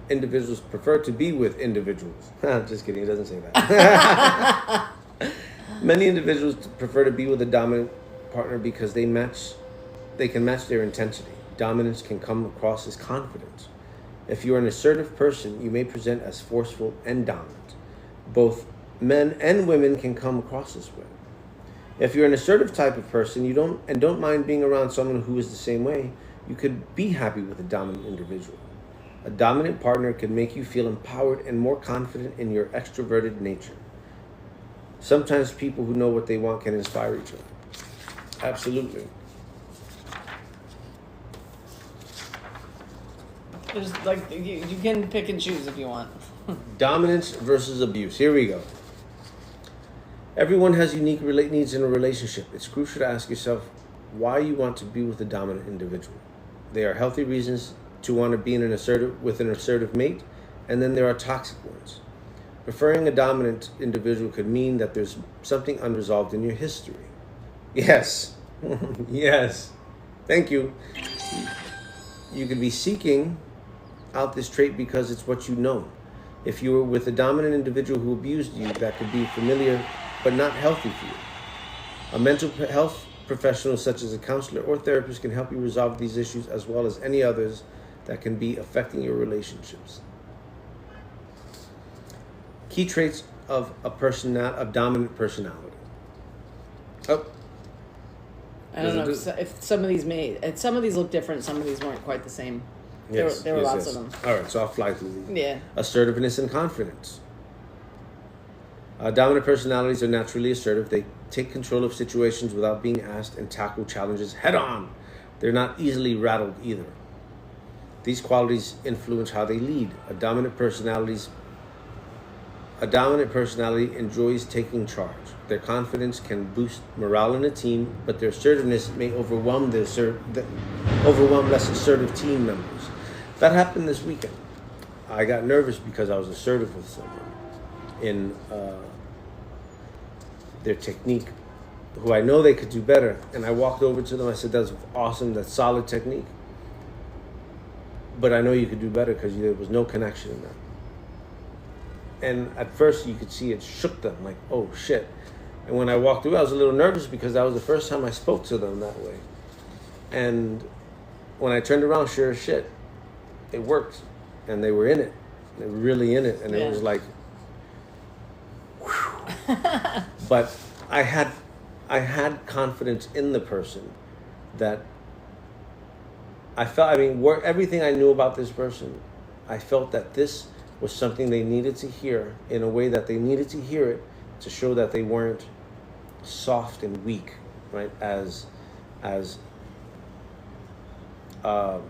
[SPEAKER 2] individuals prefer to be with individuals. Just kidding, it doesn't say that. Many individuals prefer to be with a dominant partner because they can match their intensity. Dominance can come across as confidence. If you're an assertive person, you may present as forceful and dominant. Both men and women can come across this way. If you're an assertive type of person, you don't mind being around someone who is the same way, you could be happy with a dominant individual. A dominant partner can make you feel empowered and more confident in your extroverted nature. Sometimes people who know what they want can inspire each other. Absolutely.
[SPEAKER 1] There's you can pick and choose if you want.
[SPEAKER 2] Dominance versus abuse. Here we go. Everyone has unique needs in a relationship. It's crucial to ask yourself why you want to be with a dominant individual. There are healthy reasons to want to be with an assertive mate, and then there are toxic ones. Preferring a dominant individual could mean that there's something unresolved in your history. Yes. Yes. Thank you. You could be seeking out this trait because it's what you know. If you were with a dominant individual who abused you, that could be familiar but not healthy for you. A mental health professional such as a counselor or therapist can help you resolve these issues as well as any others that can be affecting your relationships. Key traits of dominant personality. Oh.
[SPEAKER 1] I don't know if some of these look different, some of these weren't quite the same.
[SPEAKER 2] Yes,
[SPEAKER 1] there were lots of them.
[SPEAKER 2] All right, so I'll fly through these.
[SPEAKER 1] Yeah.
[SPEAKER 2] Assertiveness and confidence. Dominant personalities are naturally assertive. They take control of situations without being asked and tackle challenges head on. They're not easily rattled either. These qualities influence how they lead. A dominant personality enjoys taking charge. Their confidence can boost morale in a team, but their assertiveness may overwhelm less assertive team members. That happened this weekend. I got nervous because I was assertive with someone in their technique, who I know they could do better. And I walked over to them. I said, "That's awesome. That's solid technique. But I know you could do better because there was no connection in that." And at first you could see it shook them, like, oh shit. And when I walked away, I was a little nervous because that was the first time I spoke to them that way. And when I turned around, sure as shit, it worked. And they were in it. They were really in it. And it was like, whew. But I had confidence in the person that I felt, everything I knew about this person, I felt that this was something they needed to hear in a way that they needed to hear it to show that they weren't soft and weak, right? As to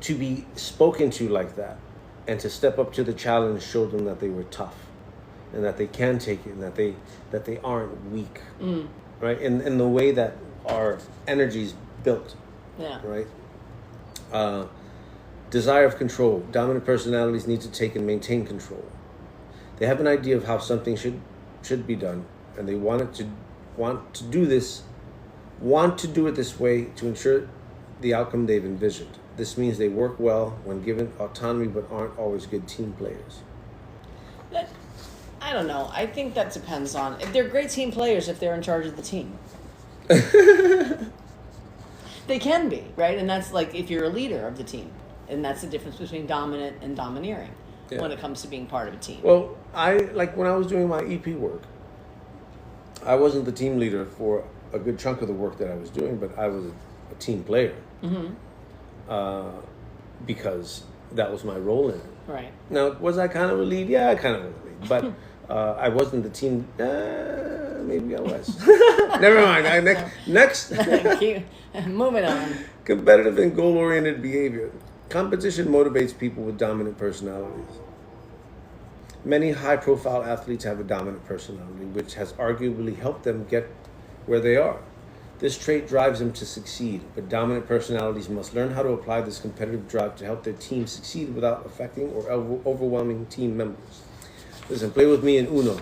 [SPEAKER 2] be spoken to like that and to step up to the challenge showed them that they were tough and that they can take it and that they aren't weak, right? In the way that our energy's built, right? Desire of control. Dominant personalities need to take and maintain control. They have an idea of how something should be done, and they want to do it this way to ensure the outcome they've envisioned. This means they work well when given autonomy, but aren't always good team players.
[SPEAKER 1] I don't know. I think that depends on if they're great team players if they're in charge of the team. They can be, right? And that's like if you're a leader of the team. And that's the difference between dominant and domineering when it comes to being part of a team. Well,
[SPEAKER 2] when I was doing my EP work, I wasn't the team leader for a good chunk of the work that I was doing, but I was a team player. Because that was my role in it.
[SPEAKER 1] Right.
[SPEAKER 2] Now, was I kind of a lead? Yeah, I kind of was a lead. But I wasn't the team. Maybe I was. Never mind. Next.
[SPEAKER 1] Keep moving on.
[SPEAKER 2] Competitive and goal-oriented behavior. Competition motivates people with dominant personalities. Many high-profile athletes have a dominant personality, which has arguably helped them get where they are. This trait drives them to succeed, but dominant personalities must learn how to apply this competitive drive to help their team succeed without affecting or overwhelming team members. Listen, play with me in Uno.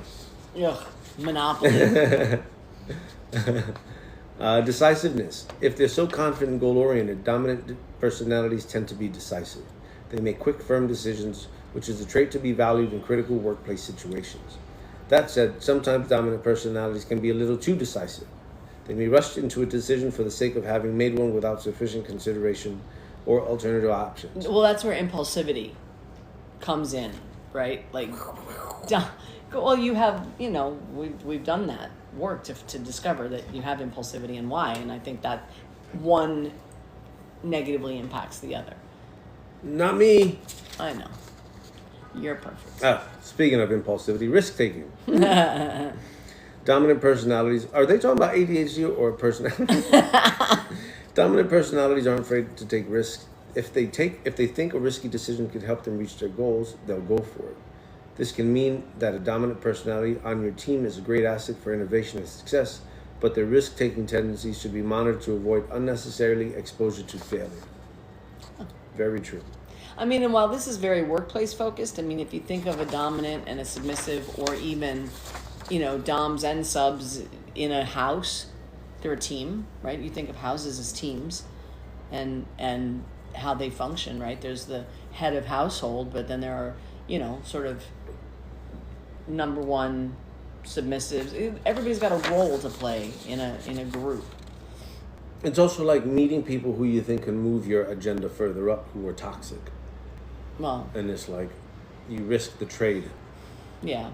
[SPEAKER 1] Ugh, Monopoly.
[SPEAKER 2] Decisiveness. If they're so confident and goal-oriented, dominant personalities tend to be decisive. They make quick, firm decisions, which is a trait to be valued in critical workplace situations. That said, sometimes dominant personalities can be a little too decisive. They may rush into a decision for the sake of having made one without sufficient consideration or alternative options.
[SPEAKER 1] Well, that's where impulsivity comes in, right? Like, well, you have, we've done that work to discover that you have impulsivity and why, and I think that one negatively impacts the other.
[SPEAKER 2] Not me.
[SPEAKER 1] I know. You're perfect.
[SPEAKER 2] Speaking of impulsivity, risk-taking. Dominant personalities, are they talking about ADHD or personality? Dominant personalities aren't afraid to take risks. If they think a risky decision could help them reach their goals, they'll go for it. This can mean that a dominant personality on your team is a great asset for innovation and success, but their risk-taking tendencies should be monitored to avoid unnecessarily exposure to failure. Very true.
[SPEAKER 1] I mean, and while this is very workplace focused, I mean, if you think of a dominant and a submissive, or even, doms and subs in a house, they're a team, right? You think of houses as teams, and how they function, right? There's the head of household, but then there are, sort of number one submissives. Everybody's got a role to play in a group.
[SPEAKER 2] It's also like meeting people who you think can move your agenda further up, who are toxic.
[SPEAKER 1] Well,
[SPEAKER 2] And it's like you risk the trade.
[SPEAKER 1] yeah.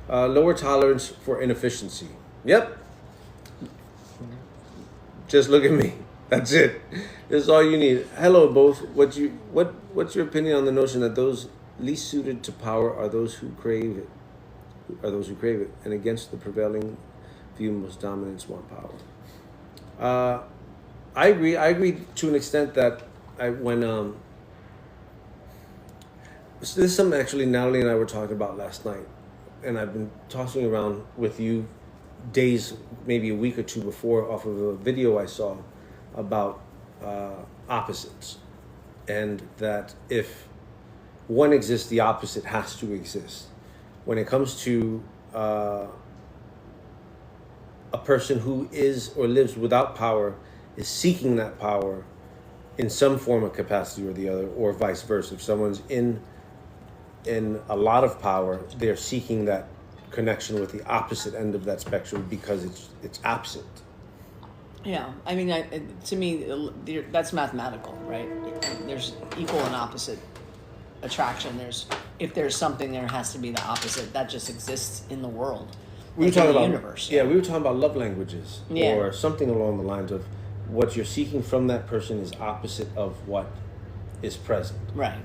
[SPEAKER 2] Lower tolerance for inefficiency. Yep. Just look at me. That's it. This is all you need. Hello, both. What's your opinion on the notion that those least suited to power are those who crave it? And against the prevailing view, most dominants want power. I agree. I agree to an extent that this is something actually Natalie and I were talking about last night, and I've been tossing around with you days, maybe a week or two before, off of a video I saw about opposites, and that if one exists, the opposite has to exist. When it comes to a person who is or lives without power, is seeking that power in some form of capacity or the other, or vice versa. If someone's in a lot of power, they're seeking that connection with the opposite end of that spectrum because it's absent.
[SPEAKER 1] Yeah, I mean, to me, that's mathematical, right? There's equal and opposite attraction. If there's something, there has to be the opposite. That just exists in the world.
[SPEAKER 2] We were talking about
[SPEAKER 1] universe.
[SPEAKER 2] Yeah, we were talking about love languages,
[SPEAKER 1] yeah,
[SPEAKER 2] or something along the lines of what you're seeking from that person is opposite of what is present.
[SPEAKER 1] Right.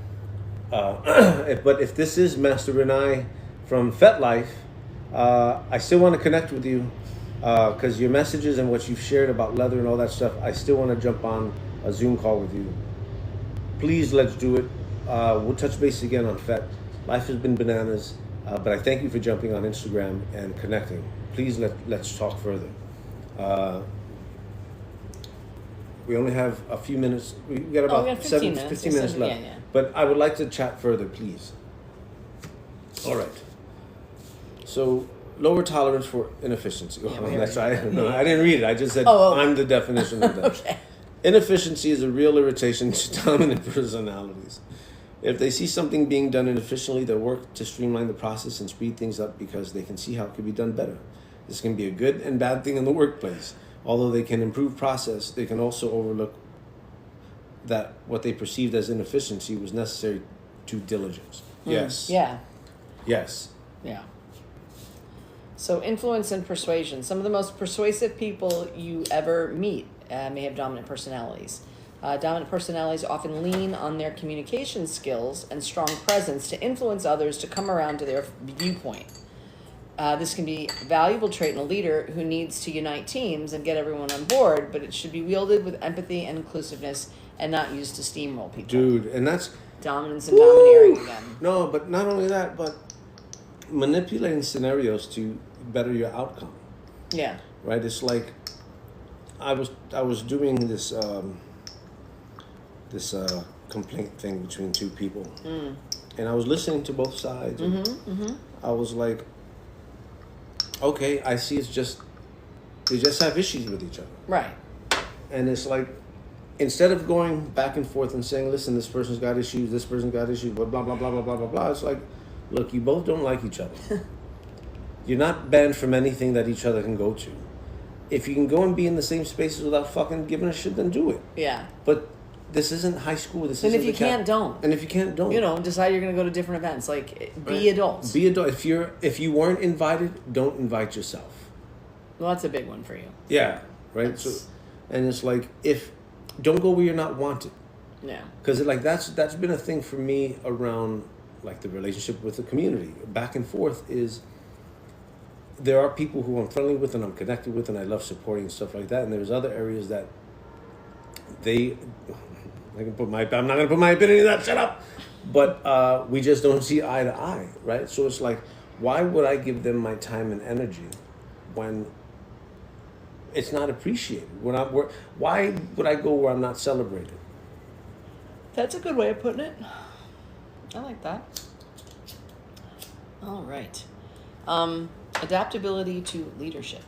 [SPEAKER 2] But if this is Master Renai from FetLife, I still want to connect with you because your messages and what you've shared about leather and all that stuff, I still want to jump on a Zoom call with you. Please, let's do it. We'll touch base again on Fet. Life has been bananas, but I thank you for jumping on Instagram and connecting. Please, let's talk further. We only have a few minutes. We got about 15 minutes left.
[SPEAKER 1] Yeah.
[SPEAKER 2] But I would like to chat further, please. All right. So, lower tolerance for inefficiency. I didn't read it. I just said I'm the definition of that.
[SPEAKER 1] Okay.
[SPEAKER 2] Inefficiency is a real irritation to dominant personalities. If they see something being done inefficiently, they'll work to streamline the process and speed things up because they can see how it could be done better. This can be a good and bad thing in the workplace. Although they can improve process, they can also overlook that what they perceived as inefficiency was necessary to diligence. Yes.
[SPEAKER 1] Yeah.
[SPEAKER 2] Yes.
[SPEAKER 1] Yeah. So influence and persuasion. Some of the most persuasive people you ever meet may have dominant personalities. Dominant personalities often lean on their communication skills and strong presence to influence others to come around to their viewpoint. This can be a valuable trait in a leader who needs to unite teams and get everyone on board, but it should be wielded with empathy and inclusive and not used to steamroll people.
[SPEAKER 2] Dude, and that's...
[SPEAKER 1] Dominance and domineering again.
[SPEAKER 2] No, but not only that, but manipulating scenarios to better your outcome.
[SPEAKER 1] Yeah.
[SPEAKER 2] Right? It's like... I was doing this complaint thing between two people. And I was listening to both sides. And I was like, okay, I see they just have issues with each other.
[SPEAKER 1] Right.
[SPEAKER 2] And it's like, instead of going back and forth and saying, listen, this person's got issues, this person's got issues, blah, blah, blah, blah, blah, blah, blah, blah. It's like, look, you both don't like each other. You're not banned from anything that each other can go to. If you can go and be in the same spaces without fucking giving a shit, then do it.
[SPEAKER 1] Yeah.
[SPEAKER 2] But this isn't high school. This
[SPEAKER 1] and
[SPEAKER 2] isn't
[SPEAKER 1] if you can't, don't.
[SPEAKER 2] And if you can't, don't.
[SPEAKER 1] Decide you're going to go to different events. Like, be adults.
[SPEAKER 2] Be adult. If you weren't invited, don't invite yourself.
[SPEAKER 1] Well, that's a big one for you.
[SPEAKER 2] Yeah. Right. So, and it's like, don't go where you're not wanted.
[SPEAKER 1] Yeah.
[SPEAKER 2] Because that's been a thing for me around like the relationship with the community. Back and forth is. There are people who I'm friendly with and I'm connected with and I love supporting and stuff like that. And there's other areas that I'm not going to put my opinion in that. Shut up. But we just don't see eye to eye, right? So it's like, why would I give them my time and energy when it's not appreciated? Why would I go where I'm not celebrated?
[SPEAKER 1] That's a good way of putting it. I like that. All right. Adaptability to leadership.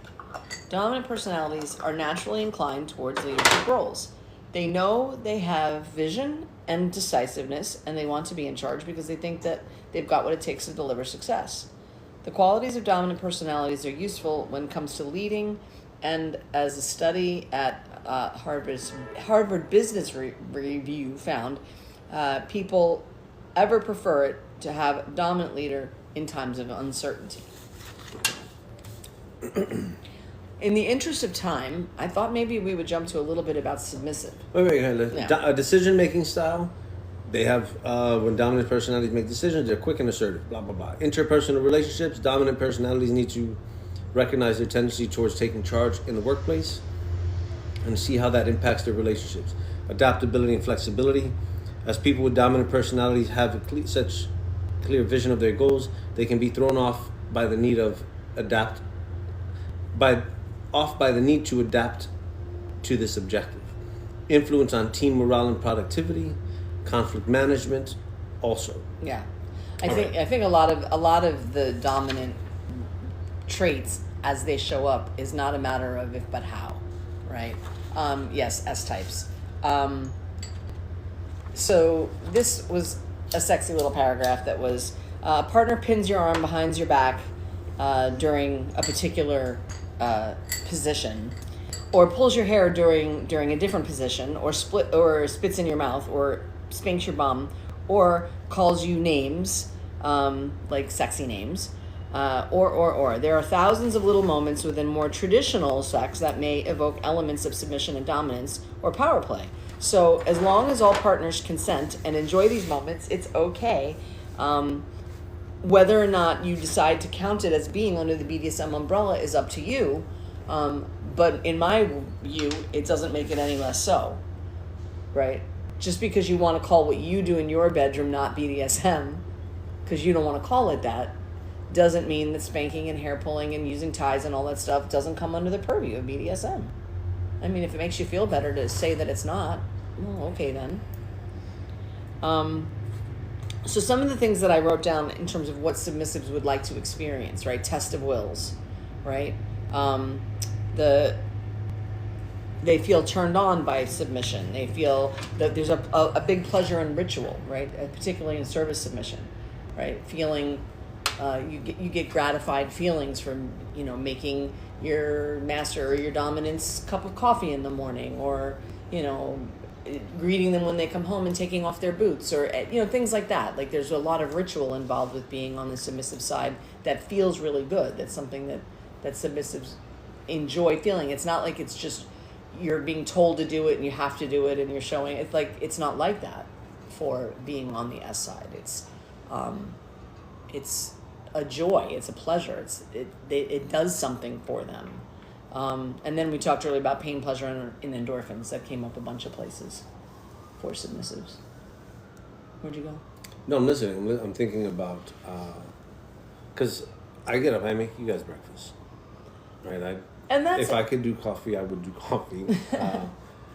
[SPEAKER 1] Dominant personalities are naturally inclined towards leadership roles. They know they have vision and decisiveness, and they want to be in charge because they think that they've got what it takes to deliver success. The qualities of dominant personalities are useful when it comes to leading, and as a study at Harvard Business Review found, people ever prefer it to have a dominant leader in times of uncertainty. In the interest of time, I thought maybe we would jump to a little bit about submissive.
[SPEAKER 2] Wait.
[SPEAKER 1] Yeah.
[SPEAKER 2] A decision-making style, they have, when dominant personalities make decisions, they're quick and assertive, blah, blah, blah. Interpersonal relationships, dominant personalities need to recognize their tendency towards taking charge in the workplace and see how that impacts their relationships. Adaptability and flexibility. As people with dominant personalities have such clear vision of their goals, they can be thrown off by the need of by the need to adapt to this objective. Influence on team morale and productivity, conflict management, also.
[SPEAKER 1] Yeah, I think a lot of the dominant traits as they show up is not a matter of if but how, right? Yes, S types. So this was a sexy little paragraph that was partner pins your arm behind your back during a particular position, or pulls your hair during a different position, or spits in your mouth, or spanks your bum, or calls you names, like sexy names, or. There are thousands of little moments within more traditional sex that may evoke elements of submission and dominance or power play. So as long as all partners consent and enjoy these moments, it's okay. Whether or not you decide to count it as being under the BDSM umbrella is up to you. But in my view, it doesn't make it any less so, right? Just because you want to call what you do in your bedroom not BDSM, because you don't want to call it that, doesn't mean that spanking and hair pulling and using ties and all that stuff doesn't come under the purview of BDSM. I mean, if it makes you feel better to say that it's not, well, okay then. So some of the things that I wrote down in terms of what submissives would like to experience, right? Test of wills, right? They feel turned on by submission. They feel that there's a big pleasure in ritual, right? Particularly in service submission, right? Feeling, you get gratified feelings from, making your master or your dominant's cup of coffee in the morning, or, greeting them when they come home and taking off their boots, or things like that. Like, there's a lot of ritual involved with being on the submissive side that feels really good. That's something that submissives enjoy feeling. It's not like it's just you're being told to do it and you have to do it and you're showing. It's like, it's not like that for being on the S side. It's a joy. It's a pleasure. It does something for them. And then we talked earlier about pain, pleasure, and endorphins. That came up a bunch of places for submissives. Where'd you go?
[SPEAKER 2] No, I'm listening. I'm thinking about, because I get up, I make you guys breakfast, right? If I could do coffee, I would do coffee.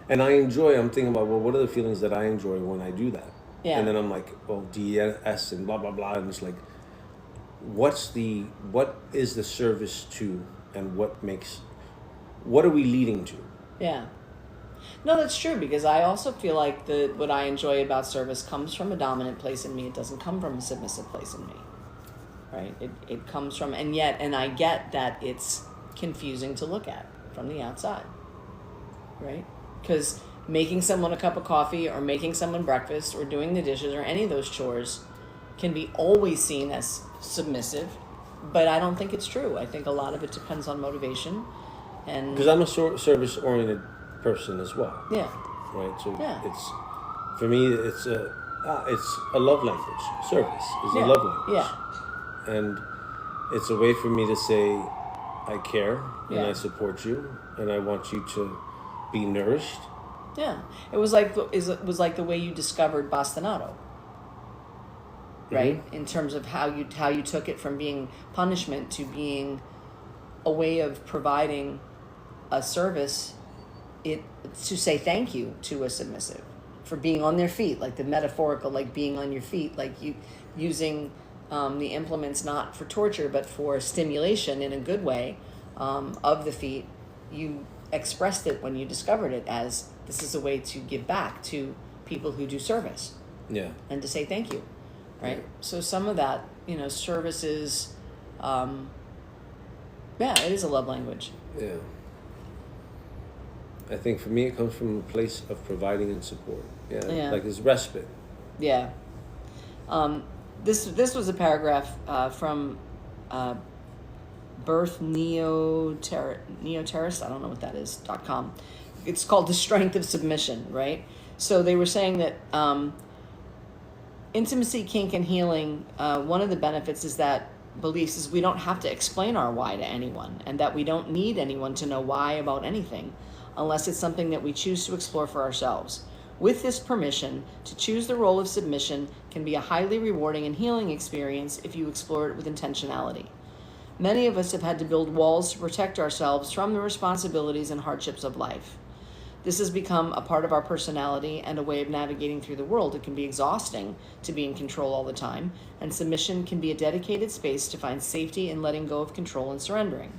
[SPEAKER 2] And I'm thinking about, well, what are the feelings that I enjoy when I do that?
[SPEAKER 1] Yeah.
[SPEAKER 2] And then I'm like, well, DS and blah, blah, blah. And it's like, what is the service to, and what are we leading to?
[SPEAKER 1] Yeah. No, that's true, because I also feel like what I enjoy about service comes from a dominant place in me. It doesn't come from a submissive place in me, right? It comes from, and I get that it's confusing to look at from the outside, right? Because making someone a cup of coffee, or making someone breakfast, or doing the dishes, or any of those chores can be always seen as submissive, but I don't think it's true. I think a lot of it depends on motivation. And
[SPEAKER 2] because I'm a service-oriented person as well.
[SPEAKER 1] Yeah.
[SPEAKER 2] Right. So
[SPEAKER 1] yeah.
[SPEAKER 2] It's, for me, it's a love language. Service is a love language.
[SPEAKER 1] Yeah.
[SPEAKER 2] And it's a way for me to say, I care and I support you and I want you to be nourished.
[SPEAKER 1] Yeah. It was like the way you discovered Bastonado. right? In terms of how you took it from being punishment to being a way of providing a service, to say thank you to a submissive for being on their feet, like the metaphorical, like being on your feet, like you using the implements not for torture but for stimulation in a good way of the feet. You expressed it when you discovered it as this is a way to give back to people who do service.
[SPEAKER 2] Yeah.
[SPEAKER 1] And to say thank you, right?
[SPEAKER 2] Yeah.
[SPEAKER 1] So some of that, service is, it is a love language.
[SPEAKER 2] Yeah. I think for me it comes from a place of providing and support. Yeah. Like it's respite.
[SPEAKER 1] Yeah. This was a paragraph from Birth Neoterrorist, I don't know what that is, .com. It's called The Strength of Submission, right? So they were saying that intimacy, kink, and healing, one of the benefits is that beliefs is we don't have to explain our why to anyone, and that we don't need anyone to know why about anything unless it's something that we choose to explore for ourselves. With this permission, to choose the role of submission can be a highly rewarding and healing experience if you explore it with intentionality. Many of us have had to build walls to protect ourselves from the responsibilities and hardships of life. This has become a part of our personality and a way of navigating through the world. It can be exhausting to be in control all the time, and submission can be a dedicated space to find safety in letting go of control and surrendering.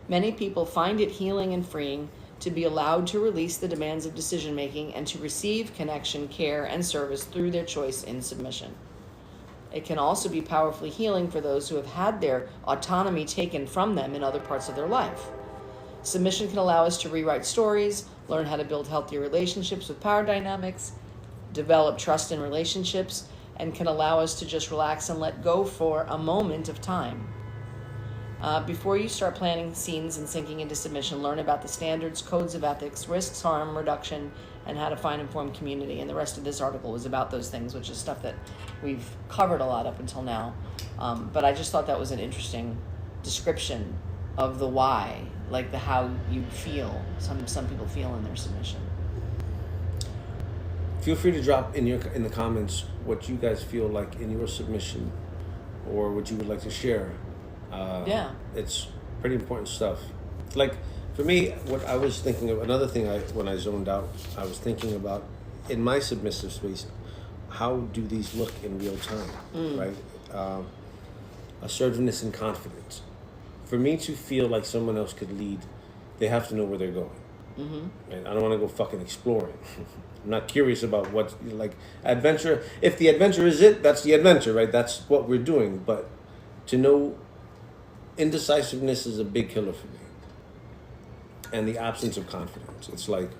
[SPEAKER 1] Many people find it healing and freeing to be allowed to release the demands of decision-making and to receive connection, care, and service through their choice in submission. It can also be powerfully healing for those who have had their autonomy taken from them in other parts of their life. Submission can allow us to rewrite stories, learn how to build healthier relationships with power dynamics, develop trust in relationships, and can allow us to just relax and let go for a moment of time. Before you start planning scenes and sinking into submission, learn about the standards, codes of ethics, risks, harm reduction, and how to find informed community. And the rest of this article was about those things, which is stuff that we've covered a lot up until now. But I just thought that was an interesting description of the why, like the how you feel. Some people feel in their submission.
[SPEAKER 2] Feel free to drop in the comments what you guys feel like in your submission, or what you would like to share. It's pretty important stuff. Like for me, what I was thinking of, another thing when I zoned out, I was thinking about in my submissive space, how do these look in real time, right? Assertiveness and confidence. For me to feel like someone else could lead, they have to know where they're going. Mm-hmm. And I don't want to go fucking exploring. I'm not curious about what, like, adventure. If the adventure is it, that's the adventure, right? That's what we're doing. But to know indecisiveness is a big killer for me. And the absence of confidence. It's like,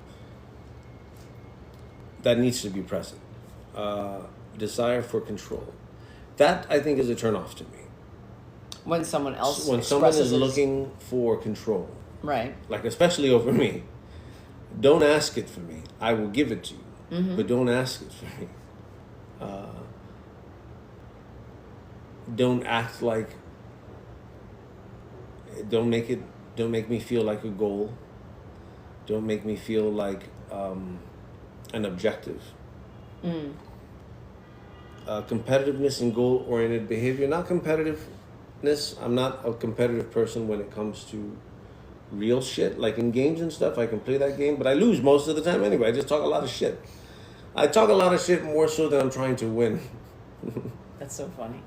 [SPEAKER 2] that needs to be present. Desire for control. That, I think, is a turnoff to me.
[SPEAKER 1] When someone else
[SPEAKER 2] When someone is looking for control.
[SPEAKER 1] Right.
[SPEAKER 2] Like, especially over me. Don't ask it for me. I will give it to you. Mm-hmm. But don't ask it for me. Don't act like... Don't make me feel like a goal. Don't make me feel like an objective. Competitiveness and goal-oriented behavior. Not competitiveness. I'm not a competitive person when it comes to real shit. Like in games and stuff, I can play that game, but I lose most of the time anyway. I just talk a lot of shit. I talk a lot of shit more so than I'm trying to win.
[SPEAKER 1] That's so funny.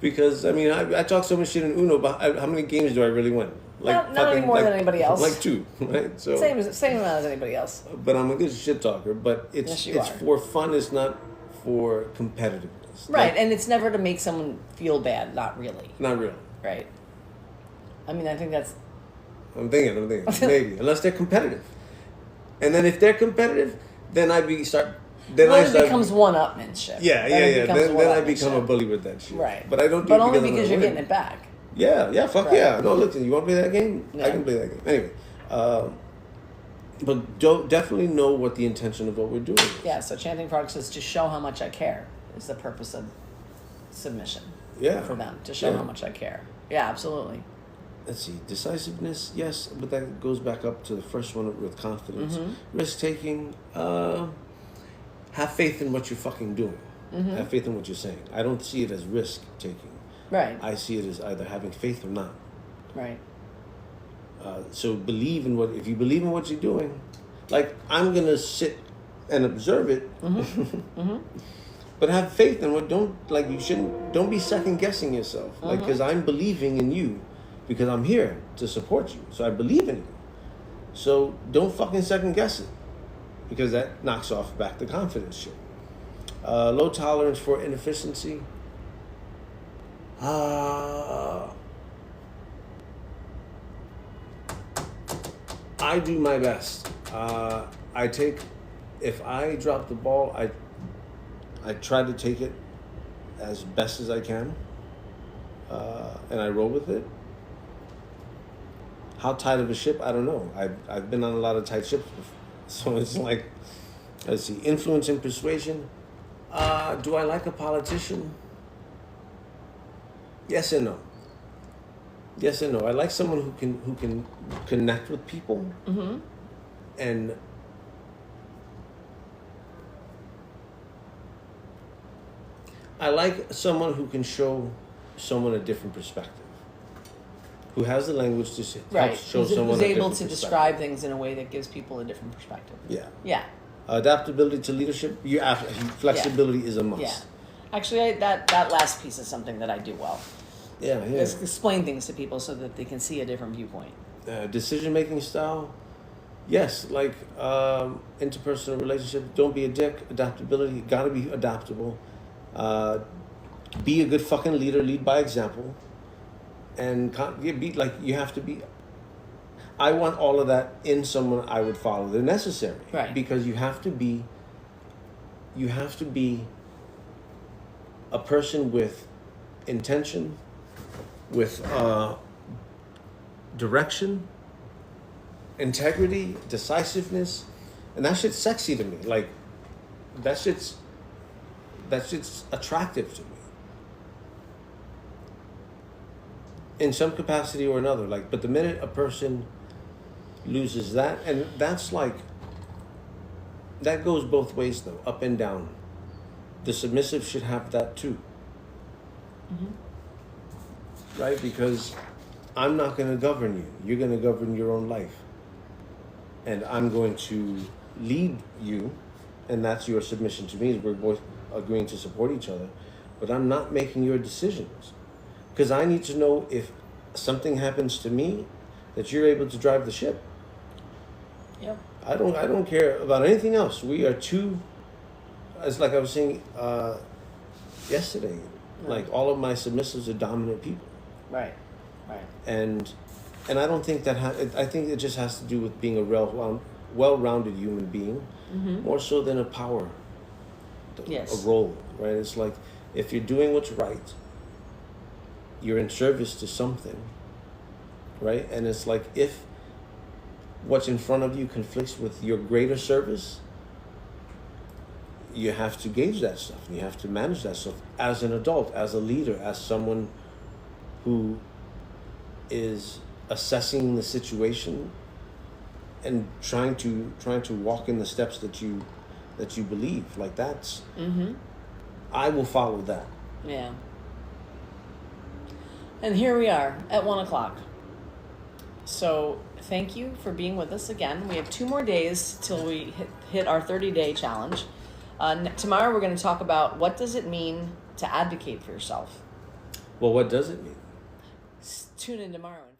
[SPEAKER 2] Because, I mean, I talk so much shit in Uno, but how many games do I really win? Like
[SPEAKER 1] not any more than anybody else.
[SPEAKER 2] Like 2, right? So
[SPEAKER 1] same amount as anybody else.
[SPEAKER 2] But I'm a good shit talker. But it's for fun. It's not for competitiveness.
[SPEAKER 1] Right,
[SPEAKER 2] like,
[SPEAKER 1] and it's never to make someone feel bad. Not really.
[SPEAKER 2] Not really.
[SPEAKER 1] Right. I mean, I think that's...
[SPEAKER 2] I'm thinking. Maybe. Unless they're competitive. And then if they're competitive, then it becomes
[SPEAKER 1] one-upmanship.
[SPEAKER 2] Yeah. Then I become a bully with that shit.
[SPEAKER 1] Right.
[SPEAKER 2] But I don't do
[SPEAKER 1] But
[SPEAKER 2] it
[SPEAKER 1] only because you're getting it back.
[SPEAKER 2] Yeah, fuck right. Yeah. No, listen, you want to play that game? Yeah. I can play that game. Anyway, but definitely know what the intention of what we're doing is.
[SPEAKER 1] Yeah, so chanting frogs is to show how much I care is the purpose of submission.
[SPEAKER 2] Yeah.
[SPEAKER 1] For them, to show how much I care. Yeah, absolutely.
[SPEAKER 2] Let's see, decisiveness, yes, but that goes back up to the first one with confidence. Mm-hmm. Risk-taking, have faith in what you're fucking doing. Have faith in what you're saying. I don't see it as risk taking.
[SPEAKER 1] Right.
[SPEAKER 2] I see it as either having faith or not.
[SPEAKER 1] Right.
[SPEAKER 2] So believe in what. If you believe in what you're doing, like I'm gonna sit and observe it, but have faith in what. Don't be second guessing yourself. Like, because I'm believing in you, because I'm here to support you. So I believe in you. So don't fucking second guess it, because that knocks off back the confidence shit. Low tolerance for inefficiency. I do my best. If I drop the ball, I try to take it as best as I can, and I roll with it. How tight of a ship? I don't know. I've been on a lot of tight ships before. So it's like, let's see, influence and persuasion. Do I like a politician? Yes and no. Yes and no. I like someone who can connect with people, and I like someone who can show someone a different perspective, who has the language to help show someone
[SPEAKER 1] who's
[SPEAKER 2] a
[SPEAKER 1] able
[SPEAKER 2] different
[SPEAKER 1] to
[SPEAKER 2] perspective.
[SPEAKER 1] describe things in a way that gives people a different perspective.
[SPEAKER 2] Yeah.
[SPEAKER 1] Yeah.
[SPEAKER 2] Adaptability to leadership. Flexibility is a must.
[SPEAKER 1] Yeah. Actually, that last piece is something that I do well.
[SPEAKER 2] Yeah.
[SPEAKER 1] Explain things to people so that they can see a different viewpoint.
[SPEAKER 2] Decision-making style. Yes, like interpersonal relationships. Don't be a dick. Adaptability. Gotta be adaptable. Be a good fucking leader. Lead by example. And you have to be. I want all of that in someone I would follow. They're necessary,
[SPEAKER 1] right?
[SPEAKER 2] Because you have to be a person with intention, with direction, integrity, decisiveness, and that shit's sexy to me. Like that shit's attractive to me. In some capacity or another, but the minute a person loses that, and that's like, that goes both ways though, up and down. The submissive should have that too. Right? Because I'm not going to govern you. You're going to govern your own life. And I'm going to lead you, and that's your submission to me. We're both agreeing to support each other, but I'm not making your decisions. Because I need to know if something happens to me, that you're able to drive the ship.
[SPEAKER 1] Yep.
[SPEAKER 2] I don't care about anything else. We are two. It's like I was saying yesterday. Like all of my submissives are dominant people.
[SPEAKER 1] Right.
[SPEAKER 2] And I don't think that. I think it just has to do with being a well-rounded human being, more so than a power.
[SPEAKER 1] Yes.
[SPEAKER 2] A role, right? It's like if you're doing what's right, you're in service to something, right? And it's like if what's in front of you conflicts with your greater service, you have to gauge that stuff. You have to manage that stuff as an adult, as a leader, as someone who is assessing the situation and trying to walk in the steps that you believe. Like that's, I will follow that.
[SPEAKER 1] Yeah. And here we are at 1:00. So thank you for being with us again. We have 2 more days till we hit our 30-day challenge. Tomorrow we're going to talk about what does it mean to advocate for yourself.
[SPEAKER 2] Well, what does it mean?
[SPEAKER 1] Tune in tomorrow.